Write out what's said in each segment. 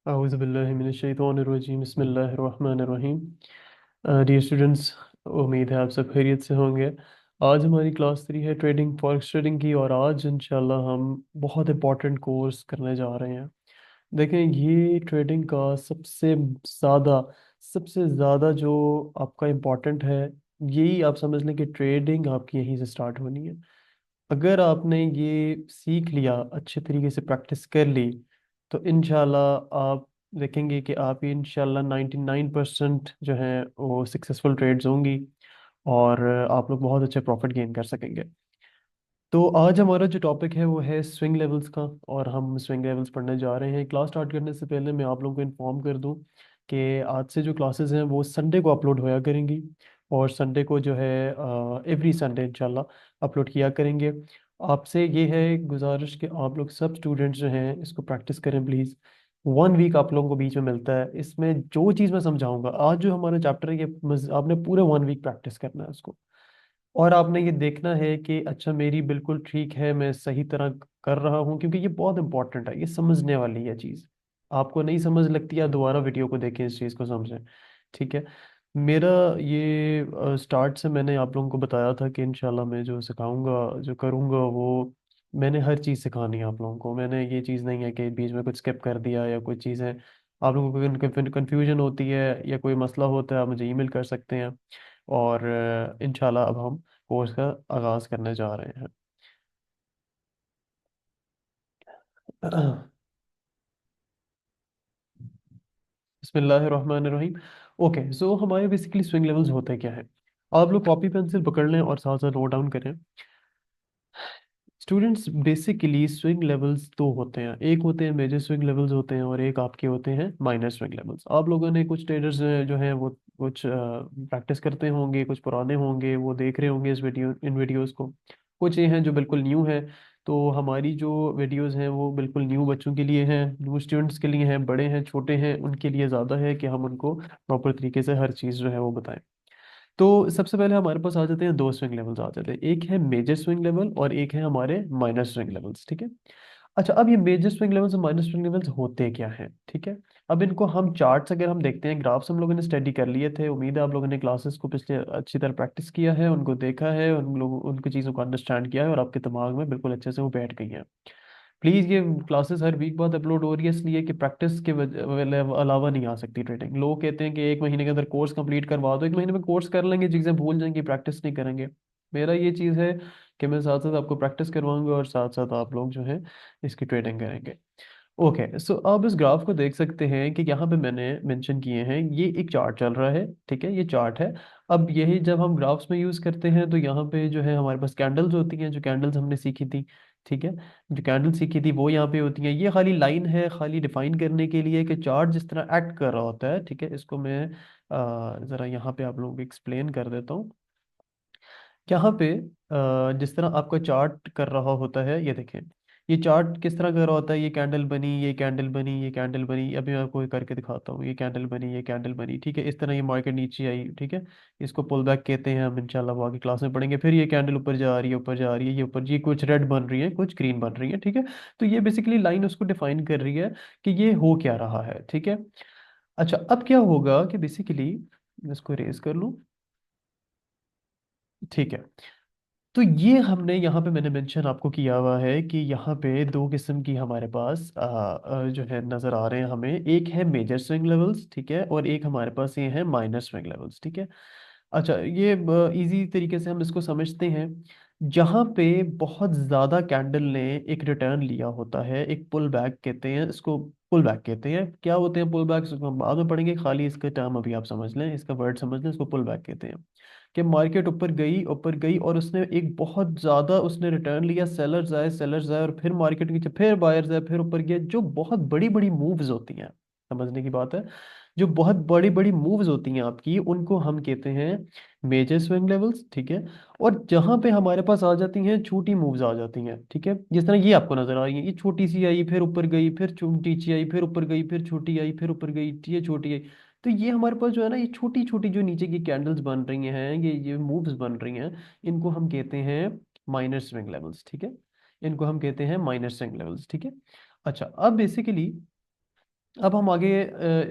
आउज़ुबिल्लाहिमिनश्शैतानिर्रजीम बिस्मिल्लाहिर्रहमानिर्रहीम। Dear students, उम्मीद है आप सब खैरियत से होंगे। आज हमारी क्लास 3 है ट्रेडिंग फॉरेक्स ट्रेडिंग की, और आज इंशाल्लाह हम बहुत इंपॉर्टेंट कोर्स करने जा रहे हैं। देखें, ये ट्रेडिंग का ज़्यादा सबसे ज़्यादा जो आपका इम्पोर्टेंट है, यही आप समझ लें कि ट्रेडिंग आपकी यहीं से स्टार्ट होनी है। अगर आपने ये सीख लिया, अच्छे तरीके से प्रैक्टिस कर ली, तो इंशाल्लाह आप देखेंगे कि आप इंशाल्लाह 99% जो है वो सक्सेसफुल ट्रेड्स होंगी, और आप लोग बहुत अच्छे प्रॉफिट गेन कर सकेंगे। तो आज हमारा जो टॉपिक है वो है स्विंग लेवल्स का, और हम स्विंग लेवल्स पढ़ने जा रहे हैं। क्लास स्टार्ट करने से पहले मैं आप लोगों को इन्फॉर्म कर दूं कि आज से जो क्लासेस हैं वो संडे को अपलोड होया करेंगी, और संडे को जो है एवरी संडे इंशाल्लाह अपलोड किया करेंगे। आपसे ये है गुजारिश कि आप लोग सब स्टूडेंट्स जो हैं इसको प्रैक्टिस करें प्लीज़। 1 वीक आप लोगों को बीच में मिलता है, इसमें जो चीज़ मैं समझाऊंगा आज जो हमारा चैप्टर है, ये आपने पूरे 1 वीक प्रैक्टिस करना है उसको। और आपने ये देखना है कि अच्छा मेरी बिल्कुल ठीक है, मैं सही तरह कर रहा हूँ, क्योंकि ये बहुत इंपॉर्टेंट है, ये समझने वाली है चीज़। आपको नहीं समझ लगती, आप दोबारा वीडियो को देखें, इस चीज़ को समझें। ठीक है। मेरा ये स्टार्ट से मैंने आप लोगों को बताया था कि इंशाल्लाह मैं जो सिखाऊंगा, जो करूँगा, वो मैंने हर चीज़ सिखानी है आप लोगों को। मैंने ये चीज़ नहीं है कि बीच में कुछ स्किप कर दिया या कुछ चीज़ें आप लोगों को कन्फ्यूजन होती है या कोई मसला होता है, आप मुझे ईमेल कर सकते हैं। और इंशाल्लाह अब हम कोर्स का आगाज़ करने जा रहे हैं। बिस्मिल्लाहिर्रहमानिर्रहीम। ओके, सो हमारे बेसिकली स्विंग लेवल्स होते क्या है। आप लोग कॉपी पेंसिल पकड़ लें और साथ साथ नोट डाउन करें। स्टूडेंट्स, बेसिकली स्विंग लेवल्स दो होते हैं, एक होते हैं मेजर स्विंग लेवल्स होते हैं, और एक आपके होते हैं माइनर स्विंग लेवल्स। आप लोगों ने कुछ ट्रेडर्स जो हैं वो कुछ प्रैक्टिस करते होंगे, कुछ पुराने होंगे, वो देख रहे होंगे इन वीडियोस को। कुछ ये हैं जो बिल्कुल न्यू है। तो हमारी जो वीडियोस हैं वो बिल्कुल न्यू बच्चों के लिए हैं, न्यू स्टूडेंट्स के लिए हैं, बड़े हैं छोटे हैं उनके लिए ज़्यादा है कि हम उनको प्रॉपर तरीके से हर चीज़ जो है वो बताएं। तो सबसे पहले हमारे पास आ जाते हैं, दो स्विंग लेवल्स आ जाते हैं, एक है मेजर स्विंग लेवल और एक है हमारे माइनर स्विंग लेवल्स। ठीक है। अच्छा, अब ये मेजर स्विंग लेवल्स और माइनर स्विंग लेवल्स होते क्या हैं। ठीक है। अब इनको हम चार्ट्स अगर हम देखते हैं, ग्राफ्स हम लोगों ने स्टडी कर लिए थे, उम्मीद है आप लोगों ने क्लासेस को पिछले अच्छी तरह प्रैक्टिस किया है, उनको देखा है, उन लोगों उनको चीज़ों को अंडरस्टैंड किया है, और आपके दिमाग में बिल्कुल अच्छे से वो बैठ गई हैं। प्लीज़, ये क्लासेस हर वीक बाद अपलोड हो रही है, इसलिए कि प्रैक्टिस के अलावा नहीं आ सकती ट्रेडिंग। लोग कहते हैं कि 1 महीने के अंदर कोर्स कंप्लीट करवा दो, 1 महीने में कोर्स कर लेंगे, चीज़ें भूल जाएंगी, प्रैक्टिस नहीं करेंगे। मेरा ये चीज़ है कि मैं साथ साथ आपको प्रैक्टिस करवाऊंगा, और साथ साथ आप लोग जो है इसकी ट्रेडिंग करेंगे। ओके, सो आप इस ग्राफ को देख सकते हैं कि यहाँ पे मैंने मेंशन किए हैं, ये एक चार्ट चल रहा है। ठीक है, ये चार्ट है। अब यही जब हम ग्राफ्स में यूज़ करते हैं तो यहाँ पे जो है हमारे पास कैंडल्स होती हैं, जो कैंडल्स हमने सीखी थी। ठीक है। जो कैंडल सीखी थी वो यहाँ पे होती हैं, ये खाली लाइन है, खाली डिफाइन करने के लिए कि चार्ट जिस तरह एक्ट कर रहा होता है। ठीक है, इसको मैं ज़रा यहाँ पे आप लोगों को एक्सप्लेन कर देता हूँ। यहाँ पे जिस तरह आपका चार्ट कर रहा होता है, ये देखें, ये चार्ट किस तरह कर रहा होता है, ये कैंडल बनी, ये कैंडल बनी, ये कैंडल बनी, अभी मैं आपको करके दिखाता हूँ, ये कैंडल बनी, ये कैंडल बनी। ठीक है, इस तरह ये मार्केट नीचे आई। ठीक है, इसको पुल बैक कहते हैं, हम इंशाल्लाह वो आगे क्लास में पढ़ेंगे। फिर ये कैंडल ऊपर जा रही है, ऊपर जा रही है, ये ऊपर, ये कुछ रेड बन रही है, कुछ ग्रीन बन रही है। ठीक है। तो ये बेसिकली लाइन उसको डिफाइन कर रही है कि ये हो क्या रहा है। ठीक है। अच्छा, अब क्या होगा कि बेसिकली इसको रेज कर लूँ। ठीक है। तो ये हमने यहाँ पे मैंने मेंशन आपको किया हुआ है कि यहाँ पे दो किस्म की हमारे पास जो है नज़र आ रहे हैं हमें। एक है मेजर स्विंग लेवल्स, ठीक है, और एक हमारे पास ये है माइनर स्विंग लेवल्स। ठीक है। अच्छा, ये इजी तरीके से हम इसको समझते हैं। जहाँ पे बहुत ज़्यादा कैंडल ने एक रिटर्न लिया होता है, एक पुल बैक कहते हैं इसको। पुल बैक कहते हैं, क्या होते हैं पुल बैक, हम बाद में पढ़ेंगे, खाली इसका टर्म अभी आप समझ लें, इसका वर्ड समझ लें, इसको पुल बैक कहते हैं। कि मार्केट ऊपर गई और उसने एक बहुत ज़्यादा उसने रिटर्न लिया, सेलर्स आए और फिर मार्केट नीचे, फिर बायर्स आए, फिर ऊपर गया, जो बहुत बड़ी बड़ी मूव्स होती हैं, समझने की बात है। जो बहुत बड़ी बड़ी मूव्स होती हैं आपकी, उनको हम कहते हैं मेजर स्विंग लेवल्स। ठीक है। और जहां पे हमारे पास आ जाती हैं छोटी मूव्स आ जाती हैं, ठीक है, जिस तरह ये आपको नजर आ रही है, ये छोटी सी आई, फिर ऊपर गई, फिर छोटी सी आई, फिर ऊपर गई, फिर छोटी आई, फिर ऊपर गई, ये छोटी आई। तो ये हमारे पास जो है ना, ये छोटी छोटी जो नीचे की कैंडल्स बन रही हैं, ये मूव्स बन रही हैं, इनको हम कहते हैं माइनर स्विंग लेवल्स। ठीक है। इनको हम कहते हैं माइनर स्विंग लेवल्स। ठीक है। अच्छा, अब बेसिकली अब हम आगे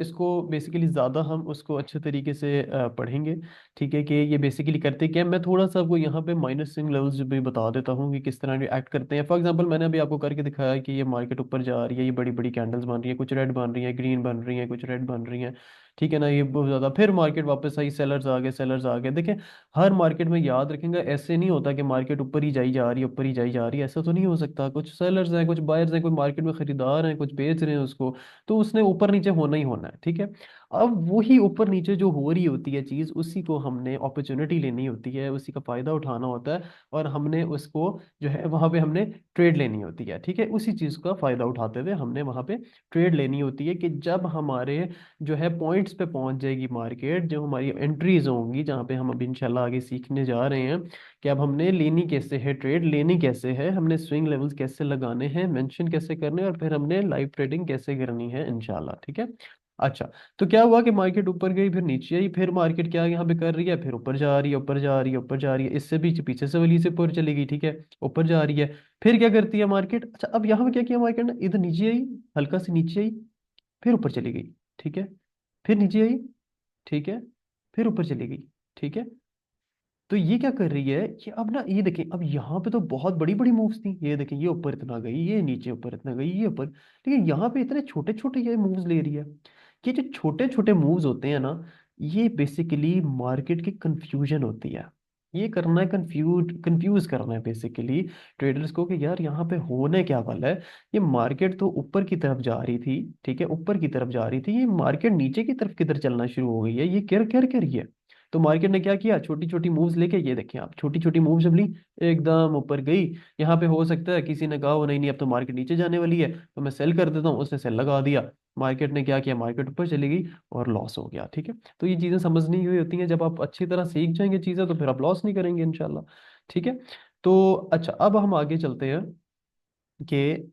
इसको बेसिकली ज़्यादा हम उसको अच्छे तरीके से पढ़ेंगे। ठीक है, कि ये बेसिकली करते क्या है। मैं थोड़ा सा आपको यहाँ पे माइनस स्विंग लेवल्स भी बता देता हूँ कि किस तरह एक्ट करते हैं। फॉर एग्जांपल मैंने अभी आपको करके दिखाया कि ये मार्केट ऊपर जा रही है, ये बड़ी बड़ी कैंडल्स बन रही है, कुछ रेड बन रही है, ग्रीन बन रही है, कुछ रेड बन रही है। ठीक है ना, ये बहुत ज़्यादा, फिर मार्केट वापस आई, सेलर्स आ गए, सेलर्स आ गए। देखें, हर मार्केट में याद रखेंगे, ऐसे नहीं होता कि मार्केट ऊपर ही जाई जा रही है, ऊपर ही जाई जा रही है, ऐसा तो नहीं हो सकता। कुछ सेलर्स हैं, कुछ बायर्स हैं, कोई मार्केट में खरीदार हैं, कुछ बेच रहे हैं उसको, तो उसने ऊपर नीचे होना ही होना है। ठीक है, अब वही ऊपर नीचे जो हो रही होती है चीज, उसी को हमने अपॉर्चुनिटी लेनी होती है, उसी का फायदा उठाना होता है, और हमने उसको जो है वहां पे हमने ट्रेड लेनी होती है। ठीक है, उसी चीज का फायदा उठाते हुए हमने वहां पे ट्रेड लेनी होती है, कि जब हमारे जो है पॉइंट्स पे पहुंच जाएगी मार्केट, जो हमारी एंट्रीज होंगी, जहाँ पे हम अभी इंशाल्लाह आगे सीखने जा रहे हैं कि अब हमने लेनी कैसे है, ट्रेड लेनी कैसे है, हमने स्विंग लेवल्स कैसे लगाने हैं, मेंशन कैसे करने हैं, और फिर हमने लाइव ट्रेडिंग कैसे करनी है इंशाल्लाह। ठीक है। अच्छा, तो क्या हुआ कि मार्केट ऊपर गई, फिर नीचे आई, फिर मार्केट क्या यहाँ पे कर रही है, फिर ऊपर जा रही है, ऊपर जा रही है, ऊपर जा रही है, इससे भी पीछे से वाली से ऊपर चली गई। ठीक है, ऊपर जा रही है, फिर क्या करती है मार्केट। अच्छा, अब यहाँ पे क्या किया मार्केट ने, इधर नीचे आई, हल्का से नीचे आई, फिर ऊपर चली गई। ठीक है, फिर नीचे आई। ठीक है, फिर ऊपर चली गई। ठीक है, तो ये क्या कर रही है कि अब ना ये देखें, अब यहाँ पे तो बहुत बड़ी बड़ी मूव्स थी, ये देखें, ये ऊपर इतना गई, ये नीचे ऊपर इतना गई, ये ऊपर, लेकिन यहाँ पे इतने छोटे छोटे ये मूव्स ले रही है। कि जो छोटे छोटे मूव्स होते हैं ना, ये बेसिकली मार्केट की कंफ्यूजन होती है। ये करना है, कंफ्यूज करना है बेसिकली ट्रेडर्स को, कि यार यहाँ पे होने क्या वाला है। ये मार्केट तो ऊपर की तरफ जा रही थी, ठीक है, ऊपर की तरफ जा रही थी, ये मार्केट नीचे की तरफ किधर चलना शुरू हो गई है, ये क्या क्या क्या रही है। तो मार्केट ने क्या किया, छोटी छोटी मूव्स लेके, ये देखें आप, छोटी छोटी मूव्स जब ली, एकदम ऊपर गई। यहाँ पे हो सकता है किसी ने कहा हो, नहीं नहीं अब तो मार्केट नीचे जाने वाली है, तो मैं सेल कर देता हूँ, उसने सेल लगा दिया। मार्केट ने क्या किया, मार्केट ऊपर चली गई और लॉस हो गया। ठीक है, तो ये चीजें समझनी हुई होती हैं, जब आप अच्छी तरह सीख जाएंगे चीजें, तो फिर आप लॉस नहीं करेंगे इंशाल्लाह। ठीक है, तो अच्छा, अब हम आगे चलते हैं कि,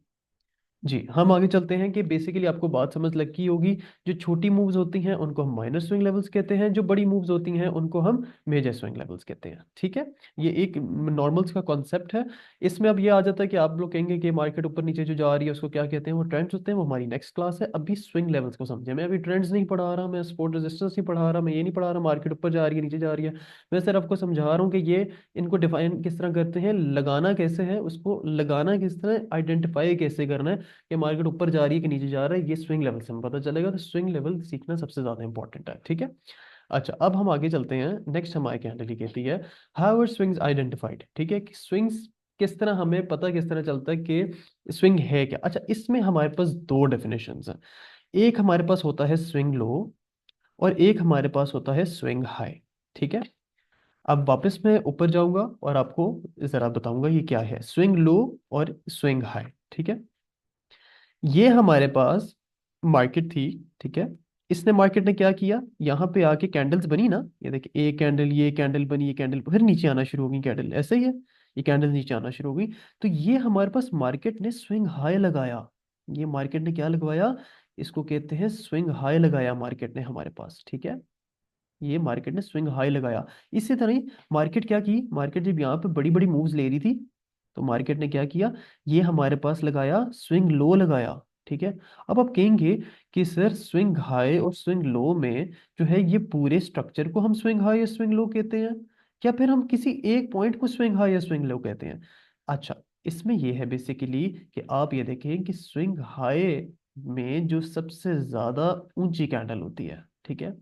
जी हम आगे चलते हैं कि बेसिकली आपको बात समझ लगी होगी। जो छोटी मूव्स होती हैं उनको हम माइनर स्विंग लेवल्स कहते हैं, जो बड़ी मूव्स होती हैं उनको हम मेजर स्विंग लेवल्स कहते हैं। ठीक है, ये एक नॉर्मल्स का कॉन्सेप्ट है। इसमें अब ये आ जाता है कि आप लोग कहेंगे कि मार्केट ऊपर नीचे जो जा रही है उसको क्या कहते हैं, वो ट्रेंड्स होते हैं, वो हमारी नेक्स्ट क्लास है। अभी स्विंग लेवल्स को समझे, मैं अभी ट्रेंड्स नहीं पढ़ा रहा, मैं सपोर्ट रेजिस्टेंस नहीं पढ़ा रहा, मैं ये नहीं पढ़ा रहा मार्केट ऊपर जा रही है नीचे जा रही है। मैं सिर्फ आपको समझा रहा हूँ कि ये इनको डिफाइन किस तरह करते हैं, लगाना कैसे है, उसको लगाना किस तरह, आइडेंटिफाई कैसे करना है कि मार्केट ऊपर जा रही है कि नीचे जा रहा है, ये स्विंग लेवल से हमें पता चलेगा। तो स्विंग लेवल सीखना सबसे ज्यादा इंपॉर्टेंट है। ठीक है, अच्छा, अब हम आगे चलते हैं। नेक्स्ट हमारे कैंडल कहती है, हाउ आर स्विंग्स आइडेंटिफाइड। ठीक है, कि स्विंग्स किस तरह, हमें पता किस तरह चलता है कि स्विंग है क्या। अच्छा, इसमें हमारे पास दो डेफिनेशंस हैं। एक हमारे पास होता है स्विंग लो, और एक हमारे पास होता है स्विंग हाई। ठीक है, अब वापस मैं ऊपर जाऊंगा और आपको जरा बताऊंगा ये क्या है, स्विंग लो और स्विंग हाई। ठीक है, ये हमारे पास मार्केट थी। ठीक है, इसने मार्केट ने क्या किया, यहाँ पे आके कैंडल्स बनी ना, ये देखिए, एक कैंडल, ये कैंडल बनी, ये कैंडल फिर नीचे आना शुरू हो गई, कैंडल ऐसे ही है, ये कैंडल नीचे आना शुरू हो गई। तो ये हमारे पास मार्केट ने स्विंग हाई लगाया। ये मार्केट ने क्या लगवाया, इसको कहते हैं स्विंग हाई लगाया मार्केट ने हमारे पास। ठीक है, ये मार्केट ने स्विंग हाई लगाया। इसी तरह ही मार्केट क्या की, मार्केट जब यहाँ पे बड़ी बड़ी मूव्स ले रही थी, तो मार्केट ने क्या किया, ये हमारे पास लगाया स्विंग लो लगाया। ठीक है, अब आप कहेंगे कि सर स्विंग हाई और स्विंग लो में जो है, ये पूरे स्ट्रक्चर को हम स्विंग हाई या स्विंग लो कहते हैं, या फिर हम किसी एक पॉइंट को स्विंग हाई या स्विंग लो कहते हैं। अच्छा, इसमें ये है बेसिकली कि आप ये देखें कि स्विंग हाई में जो सबसे ज्यादा ऊंची कैंडल होती है, ठीक है,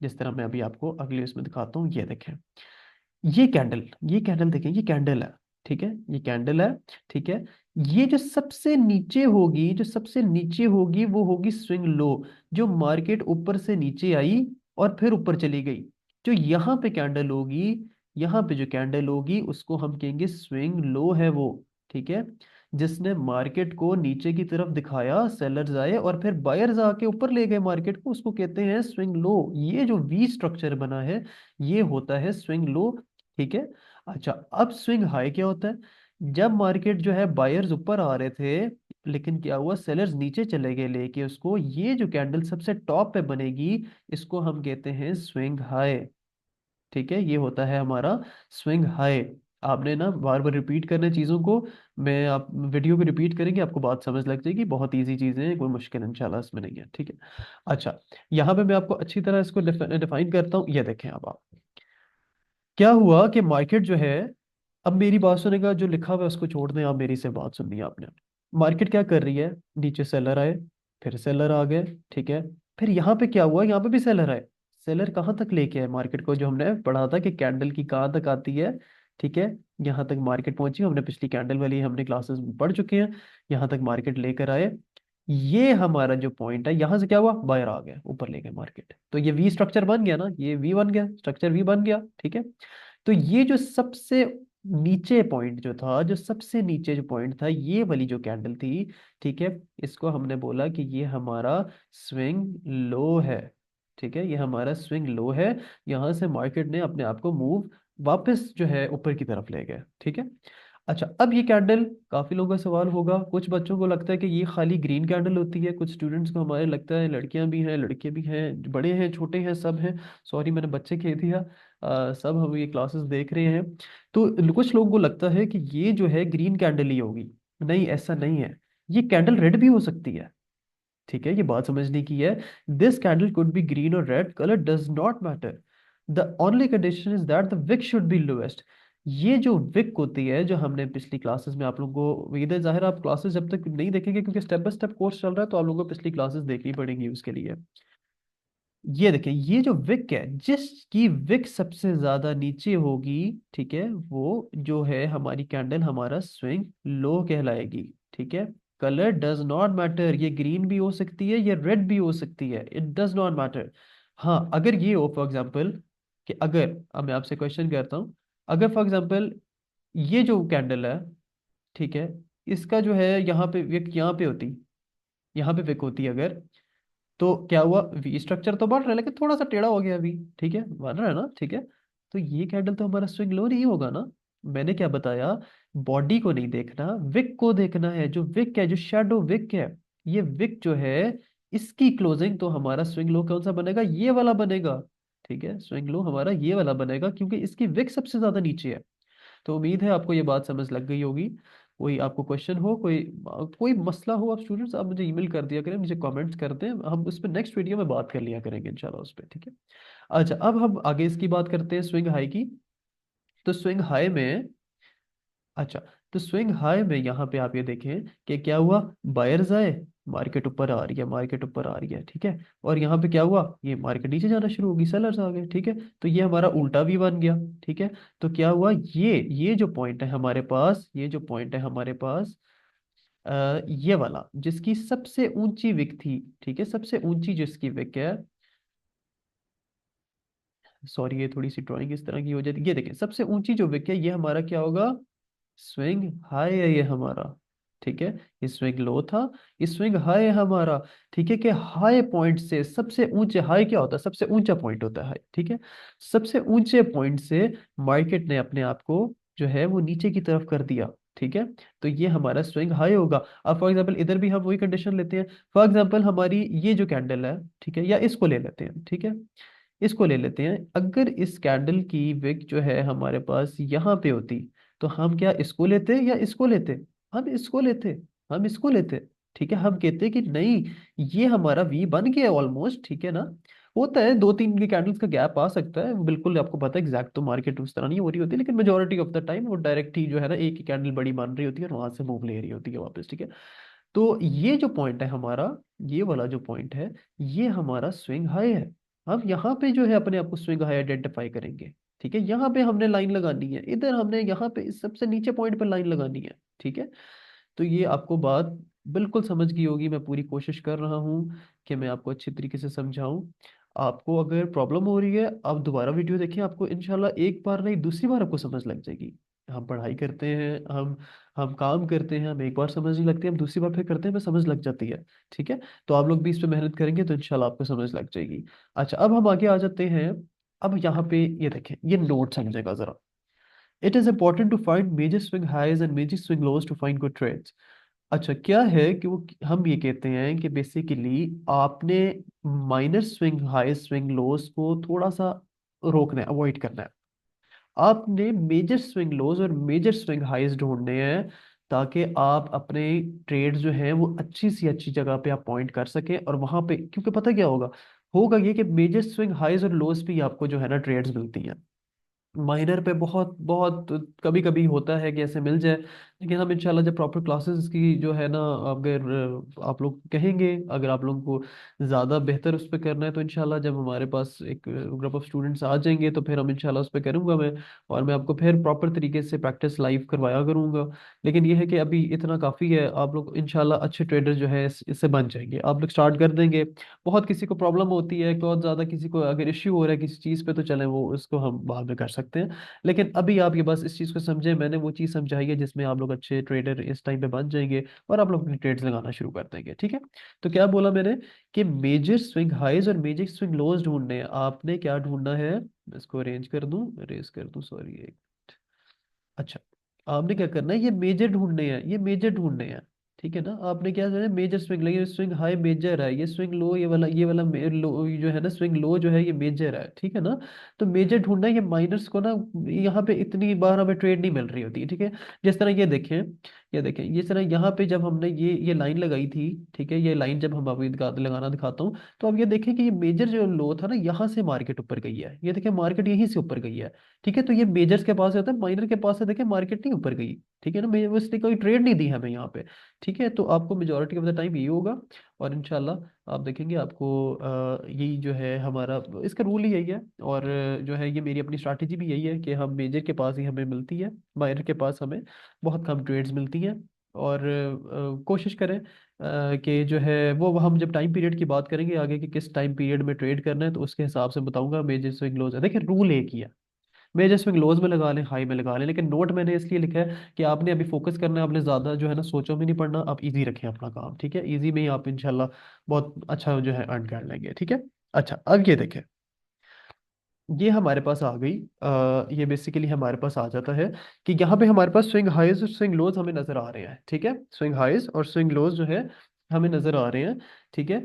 जिस तरह मैं अभी आपको अगले उसमें दिखाता हूँ, ये देखें, ये कैंडल, ये कैंडल देखें, ये कैंडल है। ठीक है, ये कैंडल है। ठीक है, ये जो सबसे नीचे होगी, जो सबसे नीचे होगी वो होगी स्विंग लो, जो मार्केट ऊपर से नीचे आई और फिर ऊपर चली गई। जो यहाँ पे कैंडल होगी, यहाँ पे जो कैंडल होगी उसको हम कहेंगे स्विंग लो है वो। ठीक है, जिसने मार्केट को नीचे की तरफ दिखाया, सेलर्स आए और फिर बायर्स आके ऊपर ले गए मार्केट को, उसको कहते हैं स्विंग लो। ये जो वी स्ट्रक्चर बना है, ये होता है स्विंग लो। ठीक है, अच्छा, अब स्विंग हाई क्या होता है, जब मार्केट जो है बायर्स ऊपर आ रहे थे, लेकिन क्या हुआ, सेलर्स नीचे चले गए लेके उसको, ये जो कैंडल सबसे टॉप पे बनेगी, इसको हम कहते हैं स्विंग हाई। ठीक है, ये होता है हमारा स्विंग हाई। आपने ना बार बार रिपीट करना है चीज़ों को। मैं आप वीडियो को रिपीट करेंगे, आपको बात समझ लग जाएगी। बहुत इजी चीज़ें हैं, कोई मुश्किल इंशाल्लाह इसमें नहीं है, ठीक है। अच्छा, यहाँ पे मैं आपको अच्छी तरह इसको डिफाइन करता हूँ। ये देखें अब आप, क्या हुआ कि मार्केट जो है, अब मेरी बात सुनेगा, जो लिखा हुआ है उसको छोड़ दें, आप मेरी से बात सुननी है आपने। मार्केट क्या कर रही है, नीचे सेलर आए, फिर सेलर आ गए, ठीक है। फिर यहाँ पे क्या हुआ, यहाँ पे भी सेलर आए। सेलर कहाँ तक लेके आए मार्केट को, जो हमने पढ़ा था कि कैंडल की कहाँ तक आती है, ठीक है। यहाँ तक मार्केट पहुंची, हमने पिछली कैंडल वाली हमने क्लासेस में पढ़ चुके हैं। यहाँ तक मार्केट लेकर आए। ये हमारा जो पॉइंट है, यहाँ से क्या हुआ, बायर आ गया, ऊपर ले गए मार्केट, तो ये वी स्ट्रक्चर बन गया ना, ये वी बन गया, स्ट्रक्चर वी बन गया, ठीक है। तो ये जो सबसे नीचे पॉइंट जो था, जो सबसे नीचे जो पॉइंट था, ये वाली जो कैंडल थी, ठीक है, इसको हमने बोला कि ये हमारा स्विंग लो है, ठीक है, ये हमारा स्विंग लो है। यहां से मार्केट ने अपने आप को मूव वापस जो है ऊपर की तरफ ले गया, ठीक है। अच्छा, अब ये कैंडल, काफी लोगों का सवाल होगा, कुछ बच्चों को लगता है कि ये खाली ग्रीन कैंडल होती है, कुछ स्टूडेंट्स को हमारे लगता है, लड़कियां भी हैं, लड़के भी हैं, बड़े हैं, छोटे हैं, सब हैं। सॉरी, मैंने बच्चे कह दिया। सब हम ये क्लासेस देख रहे हैं। तो कुछ लोगों को लगता है कि ये जो है ग्रीन कैंडल ही होगी। नहीं, ऐसा नहीं है। ये कैंडल रेड भी हो सकती है, ठीक है, ये बात समझने की है। This candle could be green और red, colour does not matter. The only condition is that the wick should be lowest. ये जो विक होती है, जो हमने पिछली क्लासेस में आप लोगों को, ये जाहिर है आप क्लासेस जब तक नहीं देखेंगे, क्योंकि स्टेप बाय स्टेप कोर्स चल रहा है, तो आप लोगों को पिछली क्लासेस देखनी पड़ेंगी उसके लिए। ये देखिए, ये जो विक है, जिसकी विक सबसे ज्यादा नीचे होगी, ठीक है, वो जो है हमारी कैंडल, हमारा स्विंग लो कहलाएगी, ठीक है। कलर डज नॉट मैटर, ये ग्रीन भी हो सकती है, ये रेड भी हो सकती है, इट डज नॉट मैटर। हाँ, अगर ये हो फॉर एग्जाम्पल, कि अगर, अब मैं आपसे क्वेश्चन करता हूँ, अगर फॉर एग्जाम्पल ये जो कैंडल है, ठीक है, इसका जो है यहाँ पे विक, यहाँ पे होती, यहाँ पे विक होती अगर, तो क्या हुआ, वी स्ट्रक्चर तो बढ़ रहा है, लेकिन थोड़ा सा टेढ़ा हो गया अभी, ठीक है, बन रहा है ना, ठीक है। तो ये कैंडल तो हमारा स्विंग लो नहीं होगा ना। मैंने क्या बताया, बॉडी को नहीं देखना, विक को देखना है। जो विक है, जो शेडो विक है, ये विक जो है, इसकी क्लोजिंग तो हमारा स्विंग लो कौन सा बनेगा, ये वाला बनेगा, ठीक है। स्विंग लो हमारा ये वाला बनेगा, क्योंकि इसकी विक सबसे ज्यादा नीचे है। तो उम्मीद है आपको ये बात समझ लग गई होगी। कोई आपको क्वेश्चन हो, कोई कोई मसला हो, आप स्टूडेंट्स, आप मुझे ईमेल कर दिया करें, मुझे कमेंट्स करते हैं, हम उस पर नेक्स्ट वीडियो में बात कर लिया करेंगे इंशाल्लाह उस पर, ठीक है। अच्छा, अब हम आगे इसकी बात करते हैं, स्विंग हाई की। तो स्विंग हाई में, अच्छा, तो स्विंग हाई में यहाँ पे आप ये देखें कि क्या हुआ, बायर्स आए, मार्केट ऊपर आ रही है, मार्केट ऊपर आ रही है, ठीक है। और यहाँ पे क्या हुआ, ये मार्केट नीचे जाना शुरू होगी, सेलर्स आ गए, ठीक है। तो ये हमारा उल्टा भी बन गया, ठीक है। तो क्या हुआ, ये जो पॉइंट है हमारे पास, ये जो पॉइंट है हमारे पास, ये वाला जिसकी सबसे ऊंची विक थी, ठीक है, सबसे ऊंची जिसकी विक है, सॉरी, ये थोड़ी सी ड्राइंग इस तरह की हो जाती है, ये देखें, सबसे ऊंची जो विक है, ये हमारा क्या होगा, स्विंग हाई है ये हमारा, ठीक है। ये स्विंग लो था, ये स्विंग हाई है हमारा, ठीक है। कि हाई पॉइंट से सबसे ऊंचे, हाई क्या होता है, सबसे ऊंचा पॉइंट होता है हाई, ठीक है। सबसे ऊंचे पॉइंट से मार्केट ने अपने आप को जो है वो नीचे की तरफ कर दिया, ठीक है। तो ये हमारा स्विंग हाई होगा। अब फॉर एग्जांपल इधर भी हम वही कंडीशन लेते हैं। फॉर एग्जांपल हमारी ये जो कैंडल है, ठीक है, या इसको ले लेते हैं, ठीक है, इसको ले लेते हैं। अगर इस कैंडल की विक जो है हमारे पास यहाँ पे होती, तो हम क्या इसको लेते या इसको लेते, हम इसको लेते, हम इसको लेते, ठीक है। हम कहते कि नहीं, ये हमारा वी बन गया ऑलमोस्ट, ठीक है ना। होता है, दो तीन के कैंडल्स का गैप आ सकता है, बिल्कुल आपको पता है, एग्जैक्ट तो मार्केट उस तरह नहीं हो रही होती, लेकिन मेजोरिटी ऑफ द टाइम वो डायरेक्ट ही जो है ना, एक ही कैंडल बड़ी बन रही होती है और वहां से मूव ले रही होती है वापस, ठीक है। तो ये जो पॉइंट है हमारा, ये वाला जो पॉइंट है, ये हमारा स्विंग हाई है। हम यहाँ पे जो है अपने आप को स्विंग हाई आइडेंटिफाई करेंगे, ठीक है। यहाँ पे हमने लाइन लगानी है, इधर हमने यहाँ पे इस सबसे नीचे पॉइंट पे लाइन लगानी है, ठीक है। तो ये आपको बात बिल्कुल समझ गई होगी। मैं पूरी कोशिश कर रहा हूँ कि मैं आपको अच्छी तरीके से समझाऊं। आपको अगर प्रॉब्लम हो रही है, आप दोबारा वीडियो देखिए, आपको इंशाल्लाह एक बार नहीं, दूसरी बार आपको समझ लग जाएगी। हम पढ़ाई करते हैं, हम काम करते हैं, हम एक बार समझ नहीं लगती, हम दूसरी बार फिर करते हैं, हमें समझ लग जाती है, ठीक है। तो आप लोग भी इस पे मेहनत करेंगे तो इंशाल्लाह आपको समझ लग जाएगी। अच्छा, अब हम आगे आ जाते हैं। अब यहाँ पे ये देखें, ये नोट समझेगा जरा। It is important to find major swing highs and major swing lows to find good trades. अच्छा, क्या है कि वो, हम ये कहते हैं कि बेसिकली आपने minor swing high swing loss को थोड़ा सा रोकना है, अवॉइड करना है। आपने मेजर स्विंग लोज और मेजर स्विंग हाइज ढूंढने हैं, ताकि आप अपने ट्रेड जो है वो अच्छी सी अच्छी जगह पे आप पॉइंट कर सकें, और वहां पे क्योंकि पता क्या होगा, होगा ये कि मेजर स्विंग हाइज और लोज पे ही आपको जो है ना ट्रेड्स मिलती हैं। माइनर पे बहुत बहुत कभी कभी होता है कि ऐसे मिल जाए, लेकिन हम इंशाल्लाह जब प्रॉपर क्लासेस की जो है ना, अगर आप लोग कहेंगे, अगर आप लोगों को ज़्यादा बेहतर उस पर करना है, तो इंशाल्लाह जब हमारे पास एक ग्रुप ऑफ स्टूडेंट्स आ जाएंगे तो फिर हम इंशाल्लाह उस पर करूँगा मैं, और मैं आपको फिर प्रॉपर तरीके से प्रैक्टिस लाइव करवाया करूँगा। लेकिन यह है कि अभी इतना काफ़ी है, आप लोग इंशाल्लाह अच्छे ट्रेडर जो है इससे बन जाएंगे, आप लोग स्टार्ट कर देंगे। बहुत किसी को प्रॉब्लम होती है, बहुत ज़्यादा किसी को अगर इश्यू हो रहा है किसी चीज़ पे, तो चलें वो उसको हम बाद में कर सकते हैं। लेकिन अभी आप ये बस इस चीज़ को समझें, मैंने वो चीज़ समझाई है जिसमें आप लोग अच्छे ट्रेडर इस टाइम पे बन जाएंगे, और आप लोग अपनी ट्रेड्स लगाना शुरू कर देंगे, ठीक है। तो क्या बोला मैंने कि मेजर स्विंग हाइज और मेजर स्विंग लोज ढूंढने हैं, आपने क्या ढूंढना है, मैं इसको अरेंज कर दूं, सॉरी। अच्छा, आपने क्या करना है, ये मेजर ढूंढने हैं, ये मेजर ढूंढने हैं, ठीक है ना। आपने क्या करना है, मेजर स्विंग लगे, स्विंग हाई मेजर है, ये स्विंग लो, ये वाला लो जो है ना, स्विंग लो जो है ये मेजर है, ठीक है ना। तो मेजर ढूंढना है, ये माइनर्स को ना यहाँ पे इतनी बार हमें ट्रेड नहीं मिल रही होती, ठीक है। जिस तरह ये देखें जिस तरह यहाँ पे जब हमने ये लाइन लगाई थी, ठीक है, ये लाइन जब हम अभी लगाना दिखाता हूँ, तो अब ये देखें कि ये मेजर जो लो था ना, यहाँ से मार्केट ऊपर गई है, ये देखें मार्केट यहीं से ऊपर गई है, ठीक है। तो ये मेजर्स के पास होता है, माइनर के पास है, देखें मार्केट नहीं ऊपर गई, ठीक है ना, उसने कोई ट्रेड नहीं दी हमें यहाँ पे, ठीक है। तो आपको मेजोरिटी ऑफ द टाइम ये होगा, और इंशाल्लाह आप देखेंगे आपको यही जो है हमारा इसका रूल ही यही है, और जो है ये मेरी अपनी स्ट्रैटेजी भी यही है कि हम मेजर के पास ही हमें मिलती है, माइनर के पास हमें बहुत कम ट्रेड्स मिलती हैं। और कोशिश करें कि जो है वो हम जब टाइम पीरियड की बात करेंगे आगे कि किस टाइम पीरियड में ट्रेड करना है, तो उसके हिसाब से बताऊंगा। मेजर स्विंग लोज है, देखिए रूल एक ही है, मेजर स्विंग लोज में लगा लें, हाई में लगा लें, लेकिन नोट मैंने इसलिए लिखा है कि आपने अभी फोकस करना है, आपने ज्यादा जो है ना सोचो में नहीं पड़ना, आप इजी रखें अपना काम, ठीक है। इजी में ही आप इंशाल्लाह बहुत अच्छा जो है अर्न कर लेंगे, ठीक है। अच्छा, अब ये देखें, ये हमारे पास आ गई, ये बेसिकली हमारे पास आ जाता है कि यहाँ पे हमारे पास स्विंग हाइज और स्विंग लोज हमें नजर आ रहे हैं, ठीक है। स्विंग हाइज और स्विंग लोज जो है हमें नजर आ रहे हैं, ठीक है।